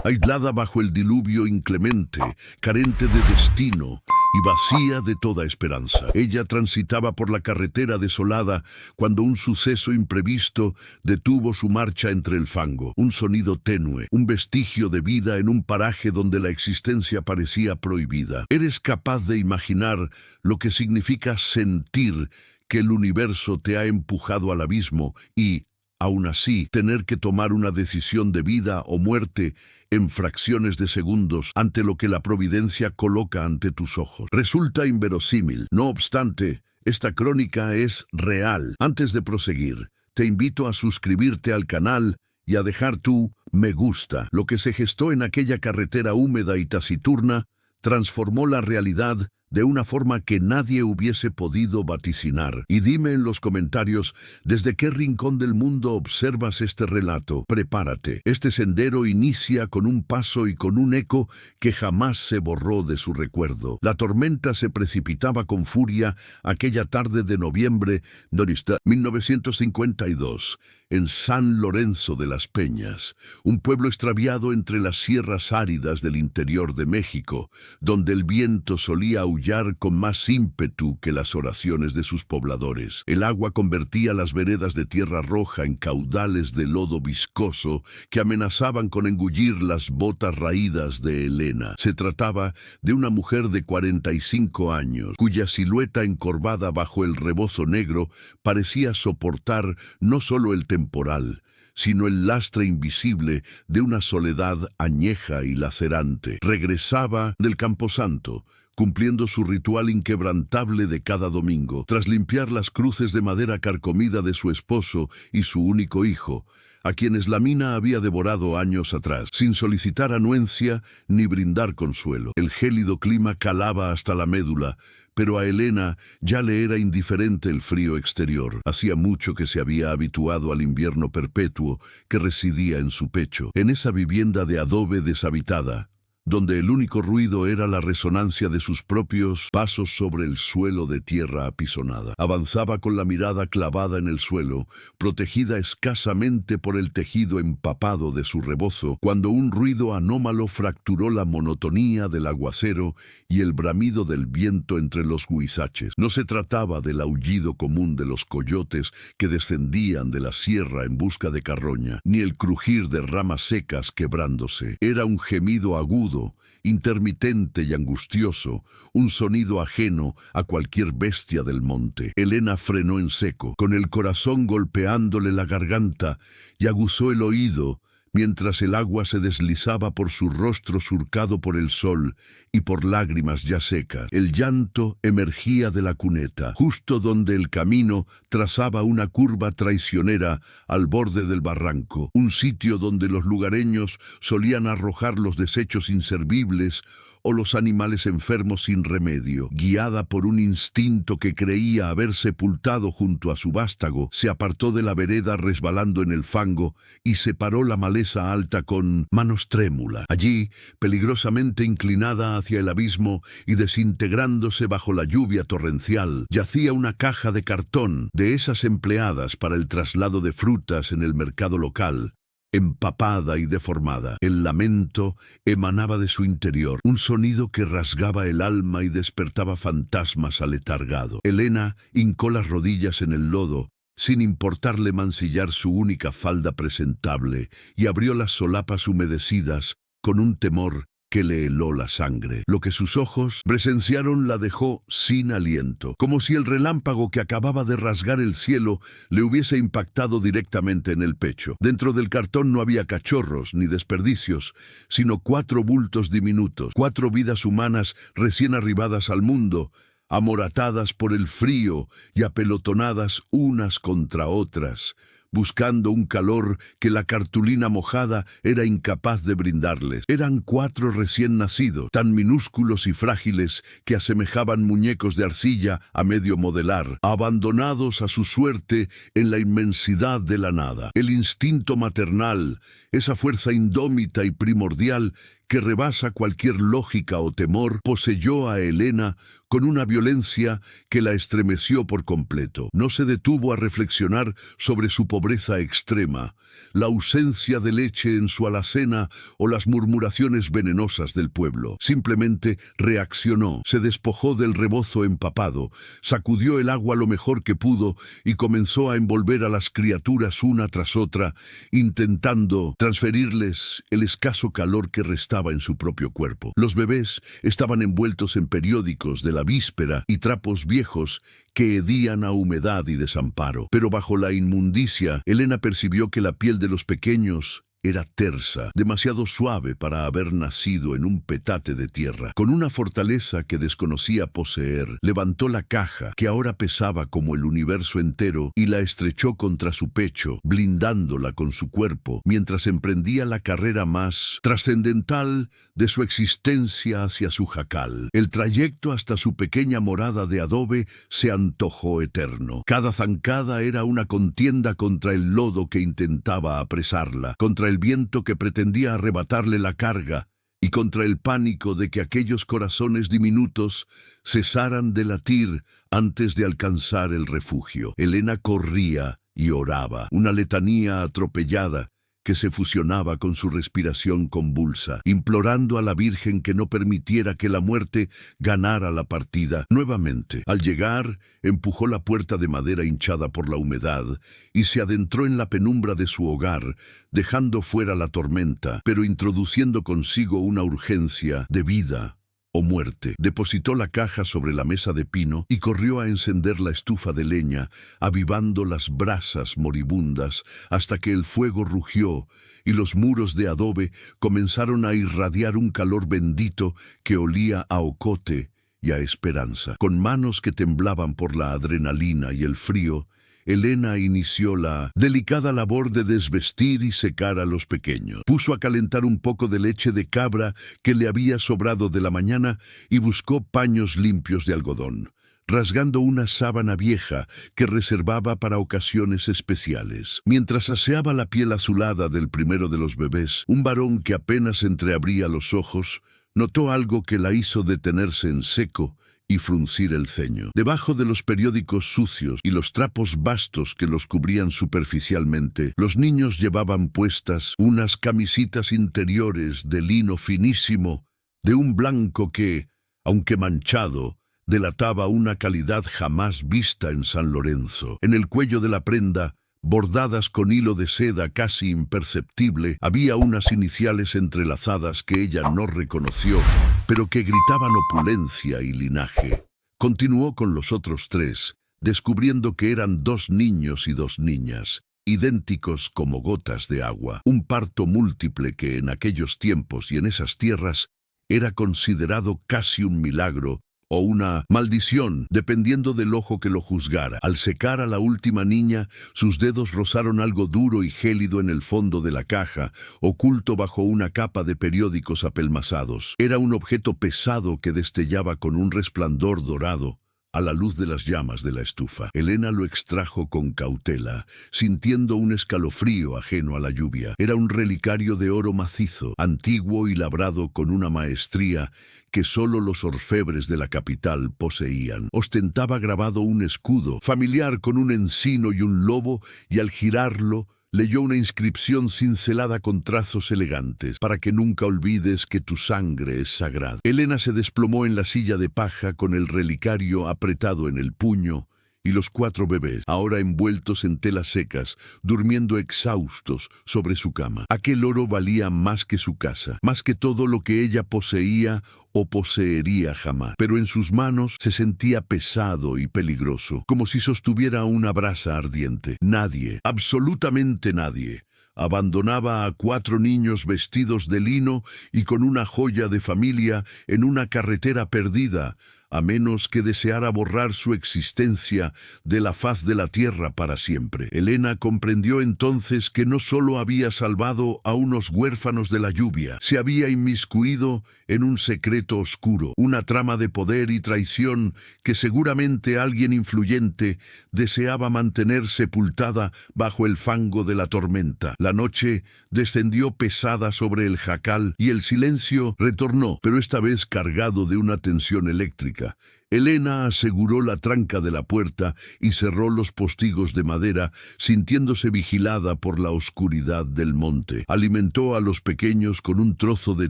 aislada bajo el diluvio inclemente, carente de destino y vacía de toda esperanza. Ella transitaba por la carretera desolada cuando un suceso imprevisto detuvo su marcha entre el fango. Un sonido tenue, un vestigio de vida en un paraje donde la existencia parecía prohibida. ¿Eres capaz de imaginar lo que significa sentir que el universo te ha empujado al abismo y, aún así, tener que tomar una decisión de vida o muerte en fracciones de segundos ante lo que la providencia coloca ante tus ojos? Resulta inverosímil. No obstante, esta crónica es real. Antes de proseguir, te invito a suscribirte al canal y a dejar tu me gusta. Lo que se gestó en aquella carretera húmeda y taciturna transformó la realidad de una forma que nadie hubiese podido vaticinar. Y dime en los comentarios desde qué rincón del mundo observas este relato. Prepárate. Este sendero inicia con un paso y con un eco que jamás se borró de su recuerdo. La tormenta se precipitaba con furia aquella tarde de noviembre de 1952, en San Lorenzo de las Peñas, un pueblo extraviado entre las sierras áridas del interior de México, donde el viento solía aullar con más ímpetu que las oraciones de sus pobladores. El agua convertía las veredas de tierra roja en caudales de lodo viscoso que amenazaban con engullir las botas raídas de Elena. Se trataba de una mujer de 45 años, cuya silueta encorvada bajo el rebozo negro parecía soportar no solo el temporal, sino el lastre invisible de una soledad añeja y lacerante. Regresaba del camposanto, cumpliendo su ritual inquebrantable de cada domingo, tras limpiar las cruces de madera carcomida de su esposo y su único hijo, a quienes la mina había devorado años atrás, sin solicitar anuencia ni brindar consuelo. El gélido clima calaba hasta la médula, pero a Elena ya le era indiferente el frío exterior. Hacía mucho que se había habituado al invierno perpetuo que residía en su pecho. En esa vivienda de adobe deshabitada, donde el único ruido era la resonancia de sus propios pasos sobre el suelo de tierra apisonada. Avanzaba con la mirada clavada en el suelo, protegida escasamente por el tejido empapado de su rebozo, cuando un ruido anómalo fracturó la monotonía del aguacero y el bramido del viento entre los huizaches. No se trataba del aullido común de los coyotes que descendían de la sierra en busca de carroña, ni el crujir de ramas secas quebrándose. Era un gemido agudo, intermitente y angustioso, un sonido ajeno a cualquier bestia del monte. Elena frenó en seco, con el corazón golpeándole la garganta, y aguzó el oído mientras el agua se deslizaba por su rostro surcado por el sol y por lágrimas ya secas. El llanto emergía de la cuneta, justo donde el camino trazaba una curva traicionera al borde del barranco, un sitio donde los lugareños solían arrojar los desechos inservibles o los animales enfermos sin remedio. Guiada por un instinto que creía haber sepultado junto a su vástago, se apartó de la vereda resbalando en el fango y separó la maleza alta con manos trémulas. Allí, peligrosamente inclinada hacia el abismo y desintegrándose bajo la lluvia torrencial, yacía una caja de cartón, de esas empleadas para el traslado de frutas en el mercado local, empapada y deformada. El lamento emanaba de su interior, un sonido que rasgaba el alma y despertaba fantasmas aletargados. Elena hincó las rodillas en el lodo, sin importarle mancillar su única falda presentable, y abrió las solapas humedecidas con un temor que le heló la sangre. Lo que sus ojos presenciaron la dejó sin aliento, como si el relámpago que acababa de rasgar el cielo le hubiese impactado directamente en el pecho. Dentro del cartón no había cachorros ni desperdicios, sino 4 bultos diminutos, 4 vidas humanas recién arribadas al mundo, amoratadas por el frío y apelotonadas unas contra otras, buscando un calor que la cartulina mojada era incapaz de brindarles. Eran 4 recién nacidos, tan minúsculos y frágiles que asemejaban muñecos de arcilla a medio modelar, abandonados a su suerte en la inmensidad de la nada. El instinto maternal, esa fuerza indómita y primordial que rebasa cualquier lógica o temor, poseyó a Elena con una violencia que la estremeció por completo. No se detuvo a reflexionar sobre su pobreza extrema, la ausencia de leche en su alacena o las murmuraciones venenosas del pueblo. Simplemente reaccionó, se despojó del rebozo empapado, sacudió el agua lo mejor que pudo y comenzó a envolver a las criaturas una tras otra, intentando transferirles el escaso calor que restaba en su propio cuerpo. Los bebés estaban envueltos en periódicos de la víspera y trapos viejos que hedían a humedad y desamparo. Pero bajo la inmundicia, Elena percibió que la piel de los pequeños era tersa, demasiado suave para haber nacido en un petate de tierra. Con una fortaleza que desconocía poseer, levantó la caja, que ahora pesaba como el universo entero, y la estrechó contra su pecho, blindándola con su cuerpo, mientras emprendía la carrera más trascendental de su existencia hacia su jacal. El trayecto hasta su pequeña morada de adobe se antojó eterno. Cada zancada era una contienda contra el lodo que intentaba apresarla, contra el viento que pretendía arrebatarle la carga y contra el pánico de que aquellos corazones diminutos cesaran de latir antes de alcanzar el refugio. Elena corría y oraba, una letanía atropellada que se fusionaba con su respiración convulsa, implorando a la Virgen que no permitiera que la muerte ganara la partida. Nuevamente, al llegar, empujó la puerta de madera hinchada por la humedad y se adentró en la penumbra de su hogar, dejando fuera la tormenta, pero introduciendo consigo una urgencia de vida o muerte. Depositó la caja sobre la mesa de pino y corrió a encender la estufa de leña, avivando las brasas moribundas hasta que el fuego rugió y los muros de adobe comenzaron a irradiar un calor bendito que olía a ocote y a esperanza. Con manos que temblaban por la adrenalina y el frío, Elena inició la delicada labor de desvestir y secar a los pequeños. Puso a calentar un poco de leche de cabra que le había sobrado de la mañana y buscó paños limpios de algodón, rasgando una sábana vieja que reservaba para ocasiones especiales. Mientras aseaba la piel azulada del primero de los bebés, un varón que apenas entreabría los ojos notó algo que la hizo detenerse en seco y fruncir el ceño. Debajo de los periódicos sucios y los trapos vastos que los cubrían superficialmente, los niños llevaban puestas unas camisitas interiores de lino finísimo, de un blanco que, aunque manchado, delataba una calidad jamás vista en San Lorenzo. En el cuello de la prenda, bordadas con hilo de seda casi imperceptible, había unas iniciales entrelazadas que ella no reconoció, pero que gritaban opulencia y linaje. Continuó con los otros tres, descubriendo que eran 2 niños y 2 niñas, idénticos como gotas de agua. Un parto múltiple que en aquellos tiempos y en esas tierras era considerado casi un milagro o una maldición, dependiendo del ojo que lo juzgara. Al secar a la última niña, sus dedos rozaron algo duro y gélido en el fondo de la caja, oculto bajo una capa de periódicos apelmazados. Era un objeto pesado que destellaba con un resplandor dorado a la luz de las llamas de la estufa. Elena lo extrajo con cautela, sintiendo un escalofrío ajeno a la lluvia. Era un relicario de oro macizo, antiguo y labrado con una maestría que solo los orfebres de la capital poseían. Ostentaba grabado un escudo, familiar con un encino y un lobo, y al girarlo, leyó una inscripción cincelada con trazos elegantes: para que nunca olvides que tu sangre es sagrada. Elena se desplomó en la silla de paja con el relicario apretado en el puño, y los 4 bebés, ahora envueltos en telas secas, durmiendo exhaustos sobre su cama. Aquel oro valía más que su casa, más que todo lo que ella poseía o poseería jamás. Pero en sus manos se sentía pesado y peligroso, como si sostuviera una brasa ardiente. Nadie, absolutamente nadie, abandonaba a 4 niños vestidos de lino y con una joya de familia en una carretera perdida, a menos que deseara borrar su existencia de la faz de la tierra para siempre. Elena comprendió entonces que no solo había salvado a unos huérfanos de la lluvia, se había inmiscuido en un secreto oscuro, una trama de poder y traición que seguramente alguien influyente deseaba mantener sepultada bajo el fango de la tormenta. La noche descendió pesada sobre el jacal y el silencio retornó, pero esta vez cargado de una tensión eléctrica. Elena aseguró la tranca de la puerta y cerró los postigos de madera, sintiéndose vigilada por la oscuridad del monte. Alimentó a los pequeños con un trozo de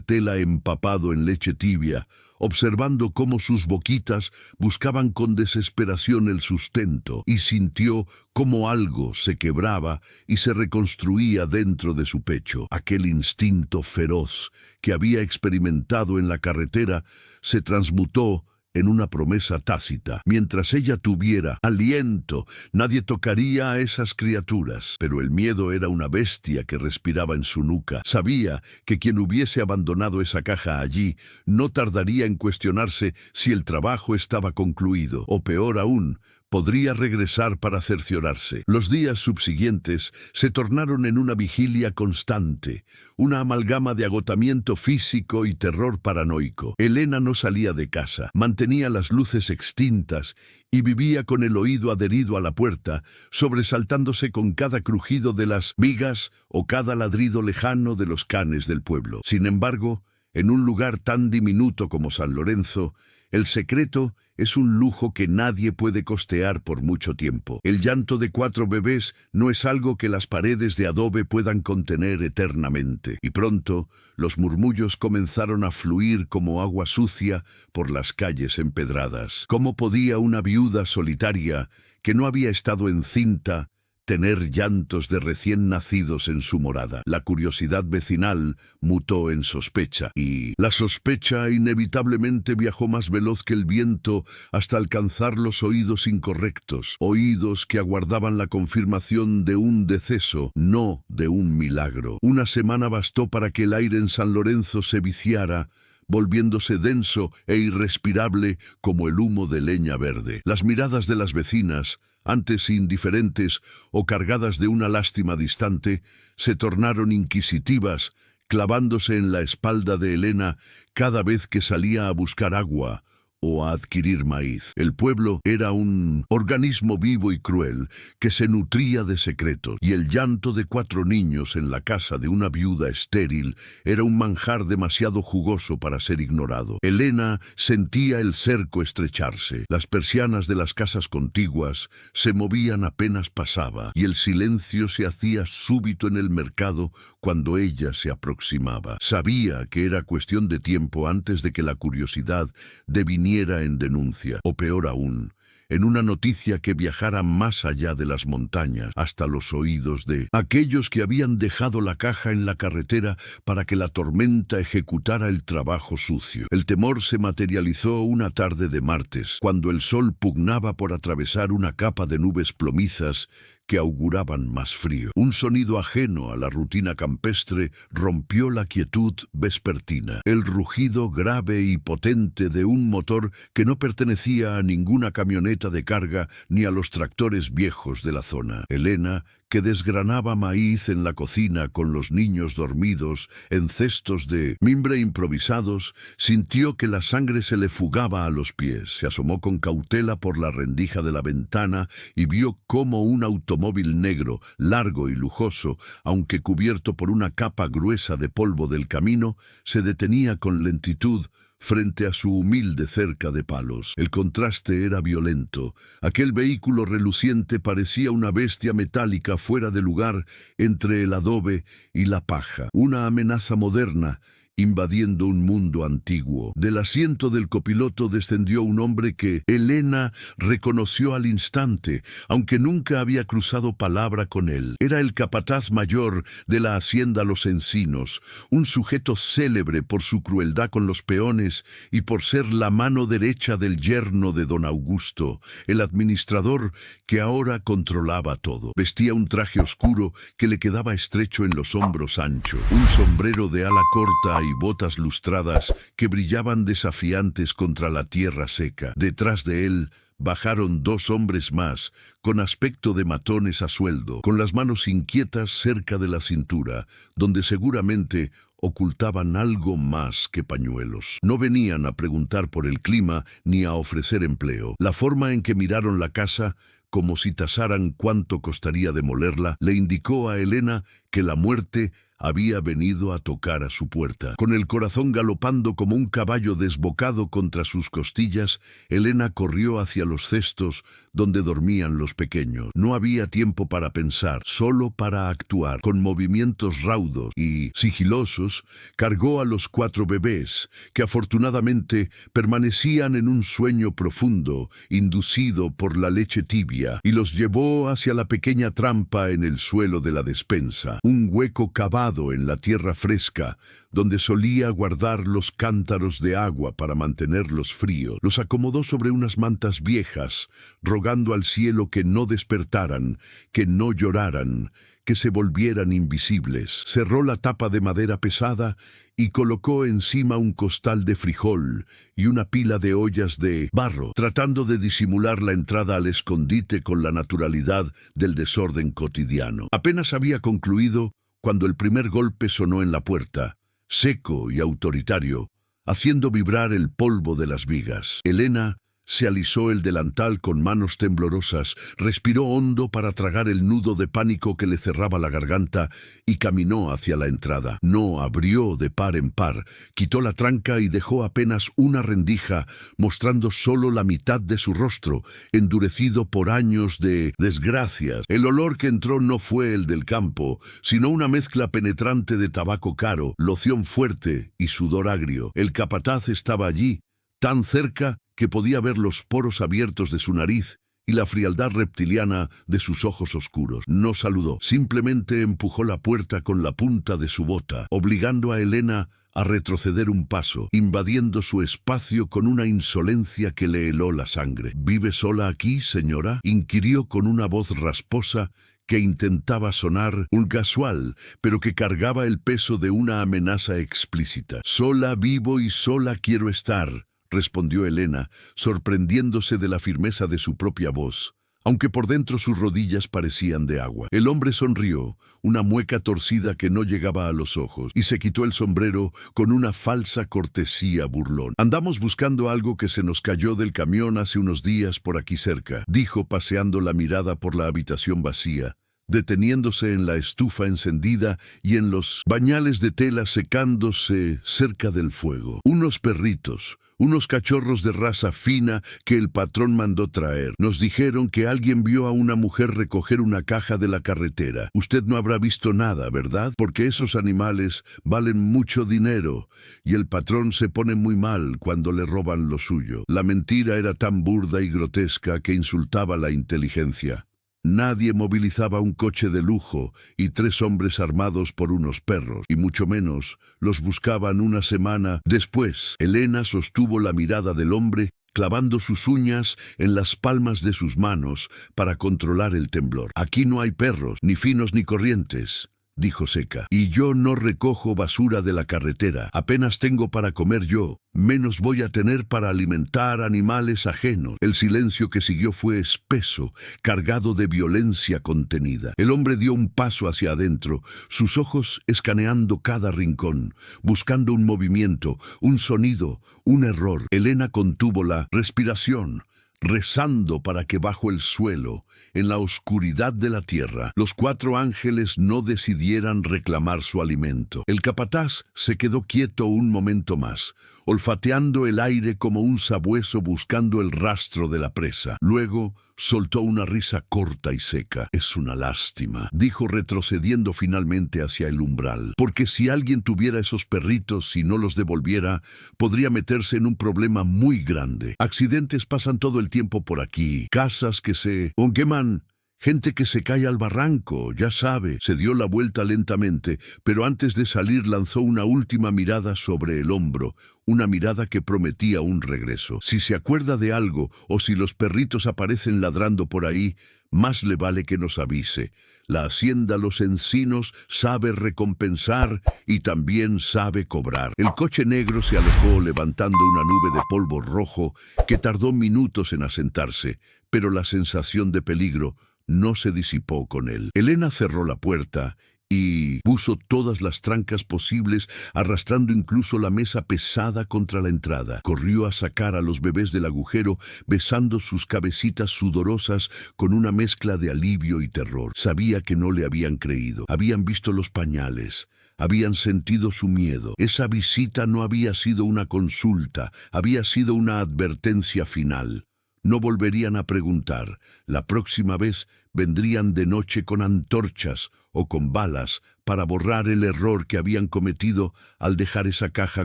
tela empapado en leche tibia, observando cómo sus boquitas buscaban con desesperación el sustento, y sintió cómo algo se quebraba y se reconstruía dentro de su pecho. Aquel instinto feroz que había experimentado en la carretera se transmutó en una promesa tácita. Mientras ella tuviera aliento, nadie tocaría a esas criaturas. Pero el miedo era una bestia que respiraba en su nuca. Sabía que quien hubiese abandonado esa caja allí no tardaría en cuestionarse si el trabajo estaba concluido, o peor aún, podría regresar para cerciorarse. Los días subsiguientes se tornaron en una vigilia constante, una amalgama de agotamiento físico y terror paranoico. Elena no salía de casa, mantenía las luces extintas y vivía con el oído adherido a la puerta, sobresaltándose con cada crujido de las vigas o cada ladrido lejano de los canes del pueblo. Sin embargo, en un lugar tan diminuto como San Lorenzo, el secreto es un lujo que nadie puede costear por mucho tiempo. El llanto de 4 bebés no es algo que las paredes de adobe puedan contener eternamente. Y pronto, los murmullos comenzaron a fluir como agua sucia por las calles empedradas. ¿Cómo podía una viuda solitaria, que no había estado encinta, tener llantos de recién nacidos en su morada? La curiosidad vecinal mutó en sospecha, y la sospecha inevitablemente viajó más veloz que el viento hasta alcanzar los oídos incorrectos, oídos que aguardaban la confirmación de un deceso, no de un milagro. Una semana bastó para que el aire en San Lorenzo se viciara, volviéndose denso e irrespirable como el humo de leña verde. Las miradas de las vecinas, antes indiferentes o cargadas de una lástima distante, se tornaron inquisitivas, clavándose en la espalda de Elena cada vez que salía a buscar agua o a adquirir maíz. El pueblo era un organismo vivo y cruel que se nutría de secretos, y el llanto de 4 niños en la casa de una viuda estéril era un manjar demasiado jugoso para ser ignorado. Elena sentía el cerco estrecharse. Las persianas de las casas contiguas se movían apenas pasaba, y el silencio se hacía súbito en el mercado cuando ella se aproximaba. Sabía que era cuestión de tiempo antes de que la curiosidad deviniera en denuncia, o peor aún, en una noticia que viajara más allá de las montañas, hasta los oídos de aquellos que habían dejado la caja en la carretera para que la tormenta ejecutara el trabajo sucio. El temor se materializó una tarde de martes, cuando el sol pugnaba por atravesar una capa de nubes plomizas que auguraban más frío. Un sonido ajeno a la rutina campestre rompió la quietud vespertina. El rugido grave y potente de un motor que no pertenecía a ninguna camioneta de carga ni a los tractores viejos de la zona. Elena, que desgranaba maíz en la cocina con los niños dormidos en cestos de mimbre improvisados, sintió que la sangre se le fugaba a los pies. Se asomó con cautela por la rendija de la ventana y vio cómo un automóvil negro, largo y lujoso, aunque cubierto por una capa gruesa de polvo del camino, se detenía con lentitud frente a su humilde cerca de palos. El contraste era violento. Aquel vehículo reluciente parecía una bestia metálica fuera de lugar entre el adobe y la paja, una amenaza moderna invadiendo un mundo antiguo. Del asiento del copiloto descendió un hombre que Elena reconoció al instante, aunque nunca había cruzado palabra con él. Era el capataz mayor de la hacienda Los Encinos, un sujeto célebre por su crueldad con los peones y por ser la mano derecha del yerno de don Augusto, el administrador que ahora controlaba todo. Vestía un traje oscuro que le quedaba estrecho en los hombros anchos, un sombrero de ala corta y y botas lustradas que brillaban desafiantes contra la tierra seca. Detrás de él bajaron 2 hombres más, con aspecto de matones a sueldo, con las manos inquietas cerca de la cintura, donde seguramente ocultaban algo más que pañuelos. No venían a preguntar por el clima ni a ofrecer empleo. La forma en que miraron la casa, como si tasaran cuánto costaría demolerla, le indicó a Elena que la muerte había venido a tocar a su puerta. Con el corazón galopando como un caballo desbocado contra sus costillas, Elena corrió hacia los cestos donde dormían los pequeños. No había tiempo para pensar, solo para actuar. Con movimientos raudos y sigilosos, cargó a los 4 bebés, que afortunadamente permanecían en un sueño profundo, inducido por la leche tibia, y los llevó hacia la pequeña trampa en el suelo de la despensa, un hueco cavado en la tierra fresca, donde solía guardar los cántaros de agua para mantenerlos fríos. Los acomodó sobre unas mantas viejas, rogando al cielo que no despertaran, que no lloraran, que se volvieran invisibles. Cerró la tapa de madera pesada y colocó encima un costal de frijol y una pila de ollas de barro, tratando de disimular la entrada al escondite con la naturalidad del desorden cotidiano. Apenas había concluido cuando el primer golpe sonó en la puerta, seco y autoritario, haciendo vibrar el polvo de las vigas. Elena se alisó el delantal con manos temblorosas, respiró hondo para tragar el nudo de pánico que le cerraba la garganta y caminó hacia la entrada. No abrió de par en par, quitó la tranca y dejó apenas una rendija, mostrando solo la mitad de su rostro, endurecido por años de desgracias. El olor que entró no fue el del campo, sino una mezcla penetrante de tabaco caro, loción fuerte y sudor agrio. El capataz estaba allí, tan cerca que podía ver los poros abiertos de su nariz y la frialdad reptiliana de sus ojos oscuros. No saludó, simplemente empujó la puerta con la punta de su bota, obligando a Elena a retroceder un paso, invadiendo su espacio con una insolencia que le heló la sangre. ¿Vive sola aquí, señora?, inquirió con una voz rasposa que intentaba sonar un casual, pero que cargaba el peso de una amenaza explícita. Sola vivo y sola quiero estar, respondió Elena, sorprendiéndose de la firmeza de su propia voz, aunque por dentro sus rodillas parecían de agua. El hombre sonrió, una mueca torcida que no llegaba a los ojos, y se quitó el sombrero con una falsa cortesía burlón. Andamos buscando algo que se nos cayó del camión hace unos días por aquí cerca, dijo paseando la mirada por la habitación vacía, deteniéndose en la estufa encendida y en los bañales de tela secándose cerca del fuego. Unos perritos, unos cachorros de raza fina que el patrón mandó traer. Nos dijeron que alguien vio a una mujer recoger una caja de la carretera. Usted no habrá visto nada, ¿verdad? Porque esos animales valen mucho dinero y el patrón se pone muy mal cuando le roban lo suyo. La mentira era tan burda y grotesca que insultaba la inteligencia. Nadie movilizaba un coche de lujo y 3 hombres armados por unos perros, y mucho menos los buscaban una semana después. Elena sostuvo la mirada del hombre, clavando sus uñas en las palmas de sus manos para controlar el temblor. Aquí no hay perros, ni finos ni corrientes, dijo seca. Y yo no recojo basura de la carretera. Apenas tengo para comer yo, menos voy a tener para alimentar animales ajenos. El silencio que siguió fue espeso, cargado de violencia contenida. El hombre dio un paso hacia adentro, sus ojos escaneando cada rincón, buscando un movimiento, un sonido, un error. Elena contuvo la respiración, rezando para que bajo el suelo, en la oscuridad de la tierra, los 4 ángeles no decidieran reclamar su alimento. El capataz se quedó quieto un momento más, olfateando el aire como un sabueso buscando el rastro de la presa. Luego soltó una risa corta y seca. Es una lástima, dijo retrocediendo finalmente hacia el umbral, porque si alguien tuviera esos perritos y no los devolviera, podría meterse en un problema muy grande. Accidentes pasan todo el tiempo por aquí, casas que se queman, gente que se cae al barranco, ya sabe. Se dio la vuelta lentamente, pero antes de salir lanzó una última mirada sobre el hombro, una mirada que prometía un regreso. Si se acuerda de algo, o si los perritos aparecen ladrando por ahí, más le vale que nos avise. La hacienda Los Encinos sabe recompensar y también sabe cobrar. El coche negro se alejó levantando una nube de polvo rojo que tardó minutos en asentarse, pero la sensación de peligro no se disipó con él. Elena cerró la puerta y puso todas las trancas posibles, arrastrando incluso la mesa pesada contra la entrada. Corrió a sacar a los bebés del agujero, besando sus cabecitas sudorosas con una mezcla de alivio y terror. Sabía que no le habían creído. Habían visto los pañales. Habían sentido su miedo. Esa visita no había sido una consulta, había sido una advertencia final. No volverían a preguntar. La próxima vez vendrían de noche con antorchas o con balas para borrar el error que habían cometido al dejar esa caja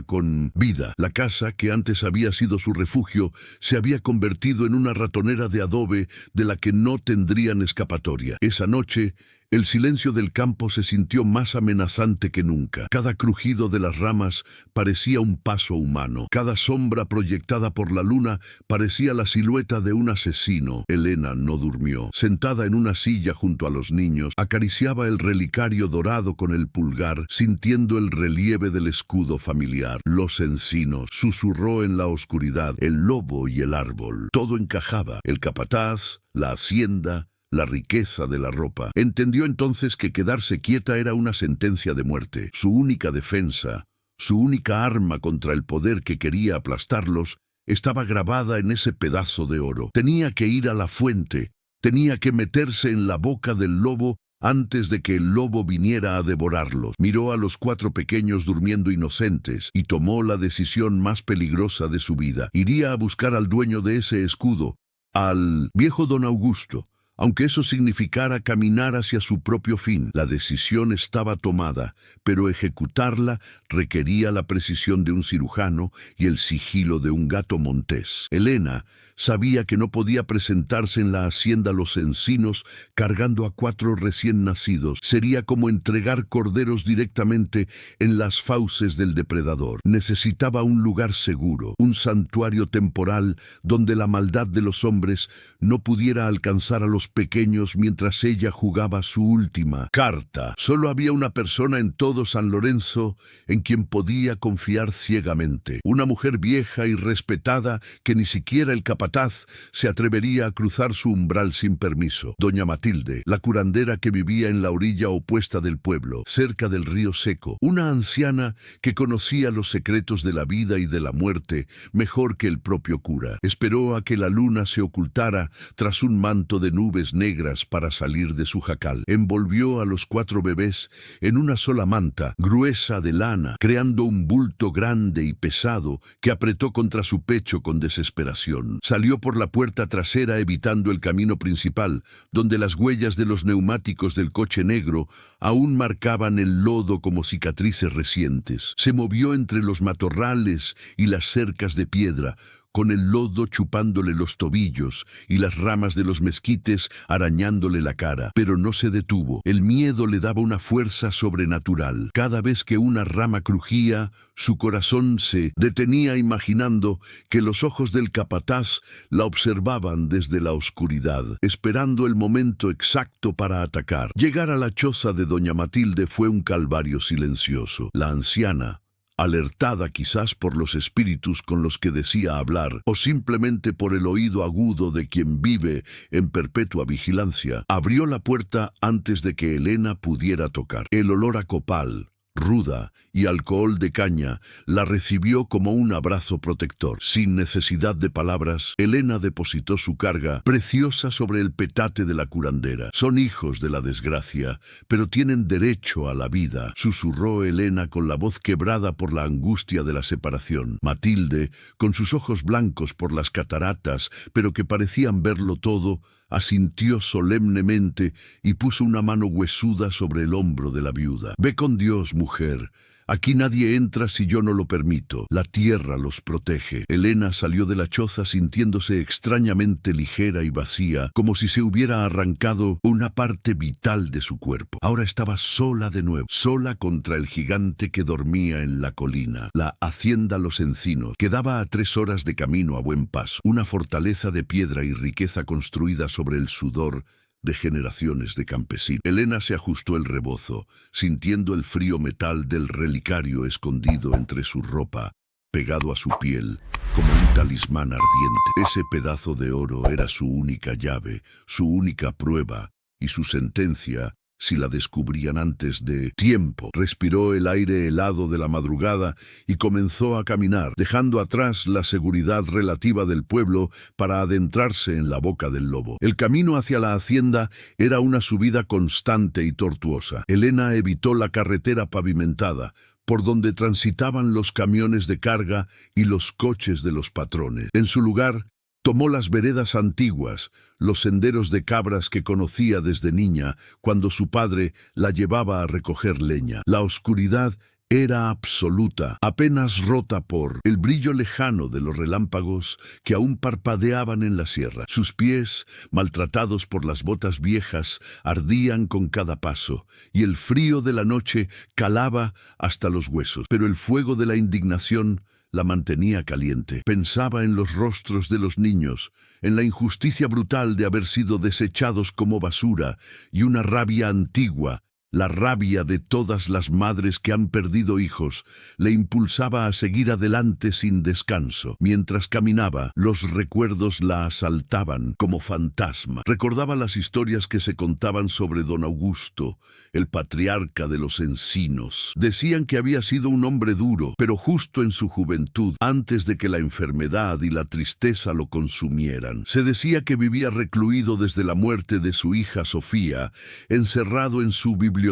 con vida. La casa, que antes había sido su refugio, se había convertido en una ratonera de adobe de la que no tendrían escapatoria. Esa noche, el silencio del campo se sintió más amenazante que nunca. Cada crujido de las ramas parecía un paso humano. Cada sombra proyectada por la luna parecía la silueta de un asesino. Elena no durmió. Sentada en una silla junto a los niños, acariciaba el relicario dorado con el pulgar, sintiendo el relieve del escudo familiar. Los Encinos, susurró en la oscuridad, el lobo y el árbol. Todo encajaba. El capataz, la hacienda, la riqueza de la ropa. Entendió entonces que quedarse quieta era una sentencia de muerte. Su única defensa, su única arma contra el poder que quería aplastarlos, estaba grabada en ese pedazo de oro. Tenía que ir a la fuente, tenía que meterse en la boca del lobo antes de que el lobo viniera a devorarlos. Miró a los 4 pequeños durmiendo inocentes y tomó la decisión más peligrosa de su vida. Iría a buscar al dueño de ese escudo, al viejo don Augusto, aunque eso significara caminar hacia su propio fin. La decisión estaba tomada, pero ejecutarla requería la precisión de un cirujano y el sigilo de un gato montés. Elena sabía que no podía presentarse en la hacienda Los Encinos cargando a 4 recién nacidos. Sería como entregar corderos directamente en las fauces del depredador. Necesitaba un lugar seguro, un santuario temporal donde la maldad de los hombres no pudiera alcanzar a los pequeños mientras ella jugaba su última carta. Solo había una persona en todo San Lorenzo en quien podía confiar ciegamente. Una mujer vieja y respetada que ni siquiera el capataz se atrevería a cruzar su umbral sin permiso. Doña Matilde, la curandera que vivía en la orilla opuesta del pueblo, cerca del río seco. Una anciana que conocía los secretos de la vida y de la muerte mejor que el propio cura. Esperó a que la luna se ocultara tras un manto de nubes negras para salir de su jacal. Envolvió a los 4 bebés en una sola manta, gruesa de lana, creando un bulto grande y pesado que apretó contra su pecho con desesperación. Salió por la puerta trasera evitando el camino principal, donde las huellas de los neumáticos del coche negro aún marcaban el lodo como cicatrices recientes. Se movió entre los matorrales y las cercas de piedra, con el lodo chupándole los tobillos y las ramas de los mezquites arañándole la cara, pero no se detuvo. El miedo le daba una fuerza sobrenatural. Cada vez que una rama crujía, su corazón se detenía imaginando que los ojos del capataz la observaban desde la oscuridad, esperando el momento exacto para atacar. Llegar a la choza de doña Matilde fue un calvario silencioso. La anciana, alertada quizás por los espíritus con los que decía hablar, o simplemente por el oído agudo de quien vive en perpetua vigilancia, abrió la puerta antes de que Elena pudiera tocar. El olor a copal, ruda y alcohol de caña la recibió como un abrazo protector. Sin necesidad de palabras, Elena depositó su carga preciosa sobre el petate de la curandera. Son hijos de la desgracia, pero tienen derecho a la vida, susurró Elena con la voz quebrada por la angustia de la separación. Matilde, con sus ojos blancos por las cataratas, pero que parecían verlo todo, asintió solemnemente y puso una mano huesuda sobre el hombro de la viuda. Ve con Dios, mujer. Aquí nadie entra si yo no lo permito. La tierra los protege. Elena salió de la choza sintiéndose extrañamente ligera y vacía, como si se hubiera arrancado una parte vital de su cuerpo. Ahora estaba sola de nuevo, sola contra el gigante que dormía en la colina. La hacienda Los Encinos quedaba a 3 horas de camino a buen paso. Una fortaleza de piedra y riqueza construida sobre el sudor de generaciones de campesinos. Elena se ajustó el rebozo, sintiendo el frío metal del relicario escondido entre su ropa, pegado a su piel, como un talismán ardiente. Ese pedazo de oro era su única llave, su única prueba, y su sentencia, si la descubrían antes de tiempo. Respiró el aire helado de la madrugada y comenzó a caminar, dejando atrás la seguridad relativa del pueblo para adentrarse en la boca del lobo. El camino hacia la hacienda era una subida constante y tortuosa. Elena evitó la carretera pavimentada, por donde transitaban los camiones de carga y los coches de los patrones. En su lugar, tomó las veredas antiguas, los senderos de cabras que conocía desde niña, cuando su padre la llevaba a recoger leña. La oscuridad era absoluta, apenas rota por el brillo lejano de los relámpagos que aún parpadeaban en la sierra. Sus pies, maltratados por las botas viejas, ardían con cada paso, y el frío de la noche calaba hasta los huesos. Pero el fuego de la indignación la mantenía caliente. Pensaba en los rostros de los niños, en la injusticia brutal de haber sido desechados como basura, y una rabia antigua, la rabia de todas las madres que han perdido hijos, le impulsaba a seguir adelante sin descanso. Mientras caminaba, los recuerdos la asaltaban como fantasma. Recordaba las historias que se contaban sobre don Augusto, el patriarca de los encinos. Decían que había sido un hombre duro, pero justo en su juventud, antes de que la enfermedad y la tristeza lo consumieran. Se decía que vivía recluido desde la muerte de su hija Sofía, encerrado en su biblioteca,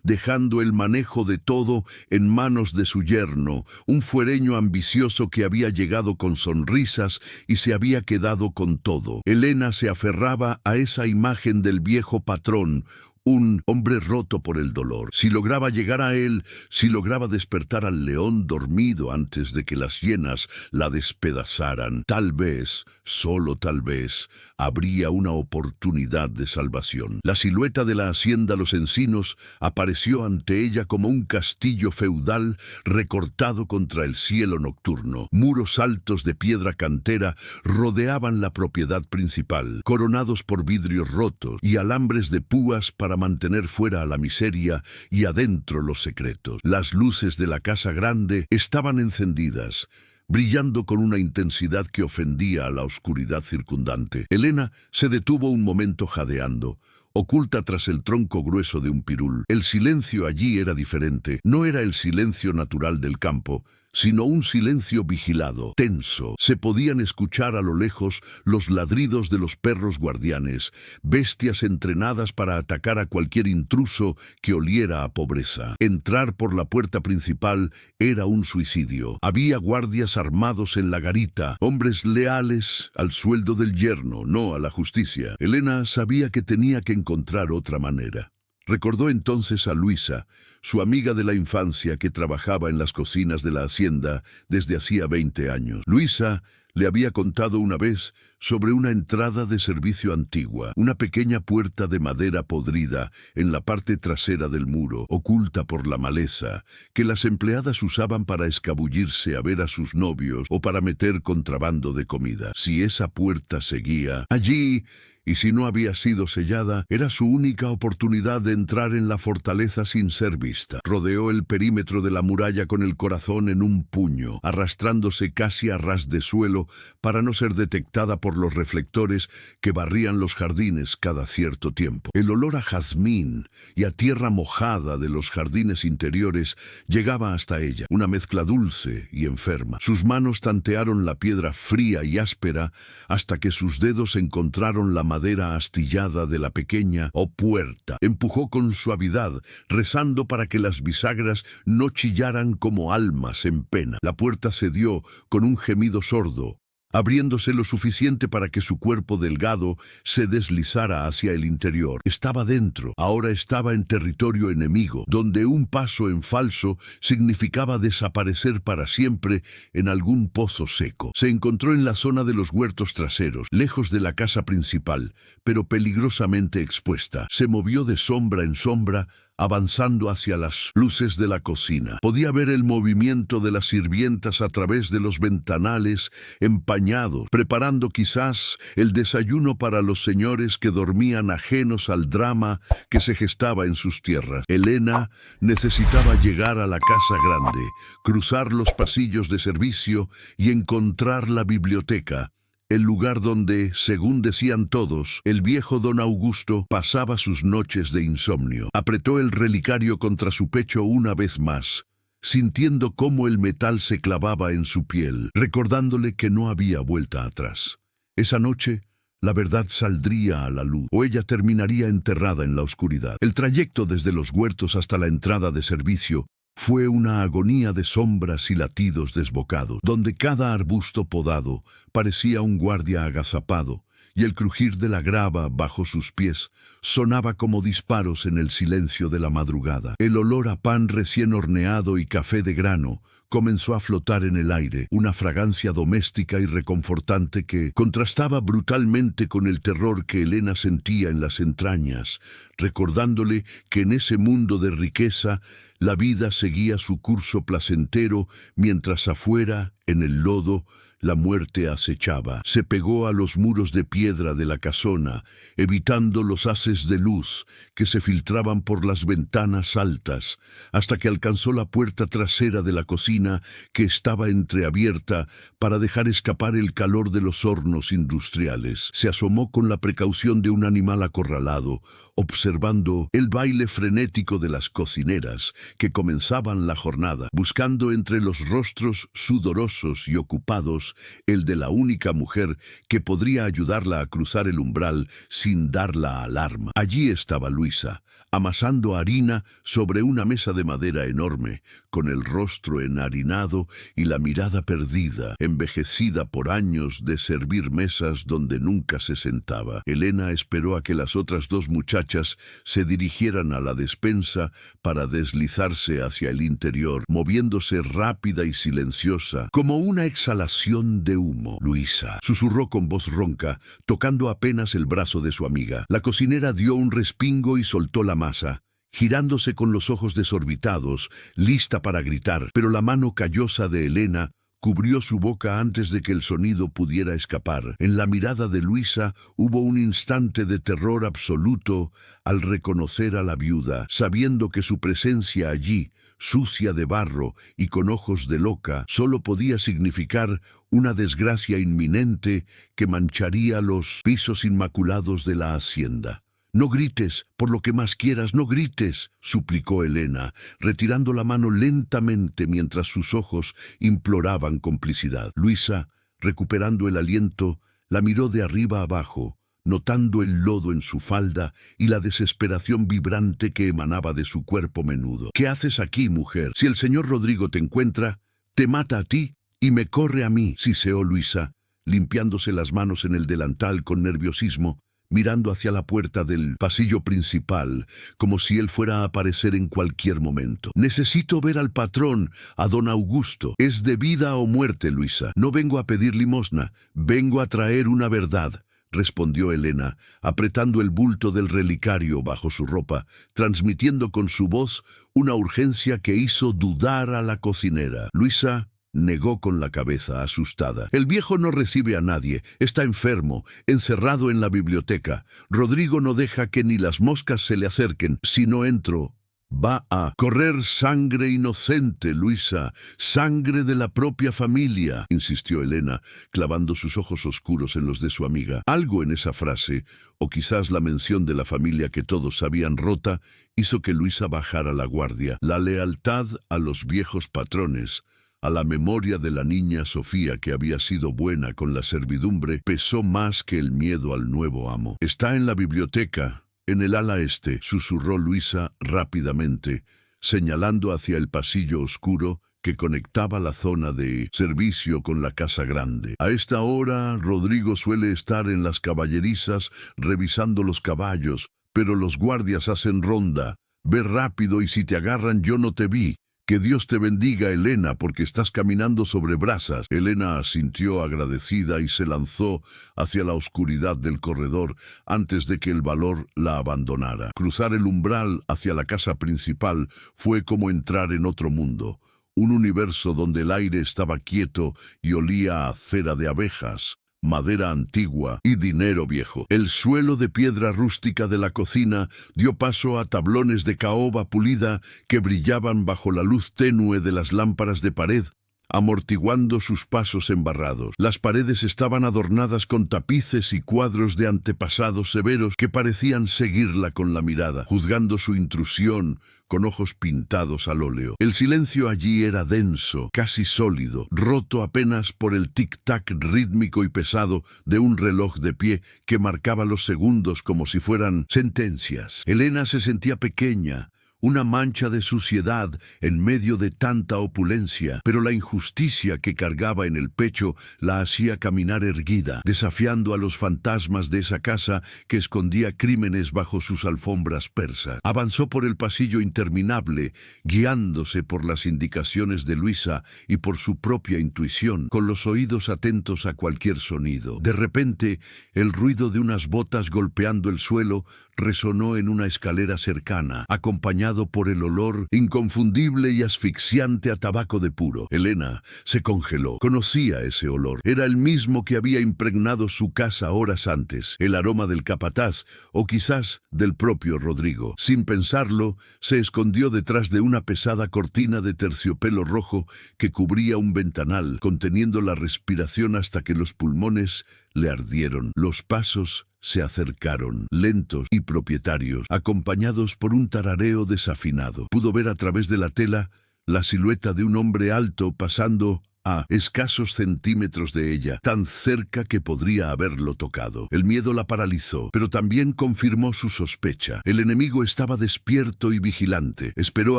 dejando el manejo de todo en manos de su yerno, un fuereño ambicioso que había llegado con sonrisas y se había quedado con todo. Elena se aferraba a esa imagen del viejo patrón, un hombre roto por el dolor. Si lograba llegar a él, si lograba despertar al león dormido antes de que las hienas la despedazaran, tal vez, solo tal vez, habría una oportunidad de salvación. La silueta de la hacienda Los Encinos apareció ante ella como un castillo feudal recortado contra el cielo nocturno. Muros altos de piedra cantera rodeaban la propiedad principal, coronados por vidrios rotos y alambres de púas para mantener fuera a la miseria y adentro los secretos. Las luces de la casa grande estaban encendidas, brillando con una intensidad que ofendía a la oscuridad circundante. Elena se detuvo un momento jadeando, oculta tras el tronco grueso de un pirul. El silencio allí era diferente. No era el silencio natural del campo, sino un silencio vigilado, tenso. Se podían escuchar a lo lejos los ladridos de los perros guardianes, bestias entrenadas para atacar a cualquier intruso que oliera a pobreza. Entrar por la puerta principal era un suicidio. Había guardias armados en la garita, hombres leales al sueldo del yerno, no a la justicia. Elena sabía que tenía que encontrar otra manera. Recordó entonces a Luisa, su amiga de la infancia que trabajaba en las cocinas de la hacienda desde hacía 20 años. Luisa le había contado una vez sobre una entrada de servicio antigua, una pequeña puerta de madera podrida en la parte trasera del muro, oculta por la maleza, que las empleadas usaban para escabullirse a ver a sus novios o para meter contrabando de comida. Si esa puerta seguía allí, y si no había sido sellada, era su única oportunidad de entrar en la fortaleza sin ser vista. Rodeó el perímetro de la muralla con el corazón en un puño, arrastrándose casi a ras de suelo para no ser detectada por los reflectores que barrían los jardines cada cierto tiempo. El olor a jazmín y a tierra mojada de los jardines interiores llegaba hasta ella, una mezcla dulce y enferma. Sus manos tantearon la piedra fría y áspera hasta que sus dedos encontraron la madera astillada de la pequeña puerta. Empujó con suavidad, rezando para que las bisagras no chillaran como almas en pena. La puerta cedió con un gemido sordo, abriéndose lo suficiente para que su cuerpo delgado se deslizara hacia el interior. Estaba dentro, ahora estaba en territorio enemigo, donde un paso en falso significaba desaparecer para siempre en algún pozo seco. Se encontró en la zona de los huertos traseros, lejos de la casa principal, pero peligrosamente expuesta. Se movió de sombra en sombra, avanzando hacia las luces de la cocina. Podía ver el movimiento de las sirvientas a través de los ventanales empañados, preparando quizás el desayuno para los señores que dormían ajenos al drama que se gestaba en sus tierras. Elena necesitaba llegar a la casa grande, cruzar los pasillos de servicio y encontrar la biblioteca, el lugar donde, según decían todos, el viejo don Augusto pasaba sus noches de insomnio. Apretó el relicario contra su pecho una vez más, sintiendo cómo el metal se clavaba en su piel, recordándole que no había vuelta atrás. Esa noche, la verdad saldría a la luz, o ella terminaría enterrada en la oscuridad. El trayecto desde los huertos hasta la entrada de servicio fue una agonía de sombras y latidos desbocados, donde cada arbusto podado parecía un guardia agazapado, y el crujir de la grava bajo sus pies sonaba como disparos en el silencio de la madrugada. El olor a pan recién horneado y café de grano comenzó a flotar en el aire, una fragancia doméstica y reconfortante que contrastaba brutalmente con el terror que Elena sentía en las entrañas, recordándole que en ese mundo de riqueza la vida seguía su curso placentero, mientras afuera, en el lodo, la muerte acechaba. Se pegó a los muros de piedra de la casona, evitando los haces de luz que se filtraban por las ventanas altas, hasta que alcanzó la puerta trasera de la cocina, que estaba entreabierta para dejar escapar el calor de los hornos industriales. Se asomó con la precaución de un animal acorralado, observando el baile frenético de las cocineras que comenzaban la jornada, buscando entre los rostros sudorosos y ocupados el de la única mujer que podría ayudarla a cruzar el umbral sin dar la alarma. Allí estaba Luisa, amasando harina sobre una mesa de madera enorme, con el rostro enharinado y la mirada perdida, envejecida por años de servir mesas donde nunca se sentaba. Elena esperó a que las otras dos muchachas se dirigieran a la despensa para deslizarse hacia el interior, moviéndose rápida y silenciosa, como una exhalación de humo. Luisa, susurró con voz ronca, tocando apenas el brazo de su amiga. La cocinera dio un respingo y soltó la masa, girándose con los ojos desorbitados, lista para gritar, pero la mano callosa de Elena cubrió su boca antes de que el sonido pudiera escapar. En la mirada de Luisa hubo un instante de terror absoluto al reconocer a la viuda, sabiendo que su presencia allí, sucia de barro y con ojos de loca, solo podía significar una desgracia inminente que mancharía los pisos inmaculados de la hacienda. «No grites, por lo que más quieras, no grites», suplicó Elena, retirando la mano lentamente mientras sus ojos imploraban complicidad. Luisa, recuperando el aliento, la miró de arriba abajo, notando el lodo en su falda y la desesperación vibrante que emanaba de su cuerpo menudo. «¿Qué haces aquí, mujer? Si el señor Rodrigo te encuentra, te mata a ti y me corre a mí», siseó Luisa, limpiándose las manos en el delantal con nerviosismo, mirando hacia la puerta del pasillo principal, como si él fuera a aparecer en cualquier momento. «Necesito ver al patrón, a don Augusto. Es de vida o muerte, Luisa. No vengo a pedir limosna, vengo a traer una verdad», respondió Elena, apretando el bulto del relicario bajo su ropa, transmitiendo con su voz una urgencia que hizo dudar a la cocinera. Luisa negó con la cabeza, asustada. «El viejo no recibe a nadie, está enfermo, encerrado en la biblioteca. Rodrigo no deja que ni las moscas se le acerquen. Si no entro, va a correr sangre inocente, Luisa, sangre de la propia familia», insistió Elena, clavando sus ojos oscuros en los de su amiga. Algo en esa frase, o quizás la mención de la familia que todos habían rota, hizo que Luisa bajara la guardia. La lealtad a los viejos patrones, a la memoria de la niña Sofía, que había sido buena con la servidumbre, pesó más que el miedo al nuevo amo. «Está en la biblioteca, en el ala este», susurró Luisa rápidamente, señalando hacia el pasillo oscuro que conectaba la zona de servicio con la casa grande. «A esta hora, Rodrigo suele estar en las caballerizas revisando los caballos, pero los guardias hacen ronda. Ve rápido y si te agarran yo no te vi, Que Dios te bendiga, Elena, porque estás caminando sobre brasas. Elena asintió agradecida y se lanzó hacia la oscuridad del corredor antes de que el valor la abandonara. Cruzar el umbral hacia la casa principal fue como entrar en otro mundo, un universo donde el aire estaba quieto y olía a cera de abejas, madera antigua y dinero viejo. El suelo de piedra rústica de la cocina dio paso a tablones de caoba pulida que brillaban bajo la luz tenue de las lámparas de pared, amortiguando sus pasos embarrados. Las paredes estaban adornadas con tapices y cuadros de antepasados severos que parecían seguirla con la mirada, juzgando su intrusión con ojos pintados al óleo. El silencio allí era denso, casi sólido, roto apenas por el tic-tac rítmico y pesado de un reloj de pie que marcaba los segundos como si fueran sentencias. Elena se sentía pequeña, una mancha de suciedad en medio de tanta opulencia, pero la injusticia que cargaba en el pecho la hacía caminar erguida, desafiando a los fantasmas de esa casa que escondía crímenes bajo sus alfombras persas. Avanzó por el pasillo interminable, guiándose por las indicaciones de Luisa y por su propia intuición, con los oídos atentos a cualquier sonido. De repente, el ruido de unas botas golpeando el suelo resonó en una escalera cercana, acompañado por el olor inconfundible y asfixiante a tabaco de puro. Elena se congeló. Conocía ese olor. Era el mismo que había impregnado su casa horas antes, el aroma del capataz o quizás del propio Rodrigo. Sin pensarlo, se escondió detrás de una pesada cortina de terciopelo rojo que cubría un ventanal, conteniendo la respiración hasta que los pulmones le ardieron. Los pasos se acercaron, lentos y propietarios, acompañados por un tarareo desafinado. Pudo ver a través de la tela la silueta de un hombre alto pasando a escasos centímetros de ella, tan cerca que podría haberlo tocado. El miedo la paralizó, pero también confirmó su sospecha. El enemigo estaba despierto y vigilante. Esperó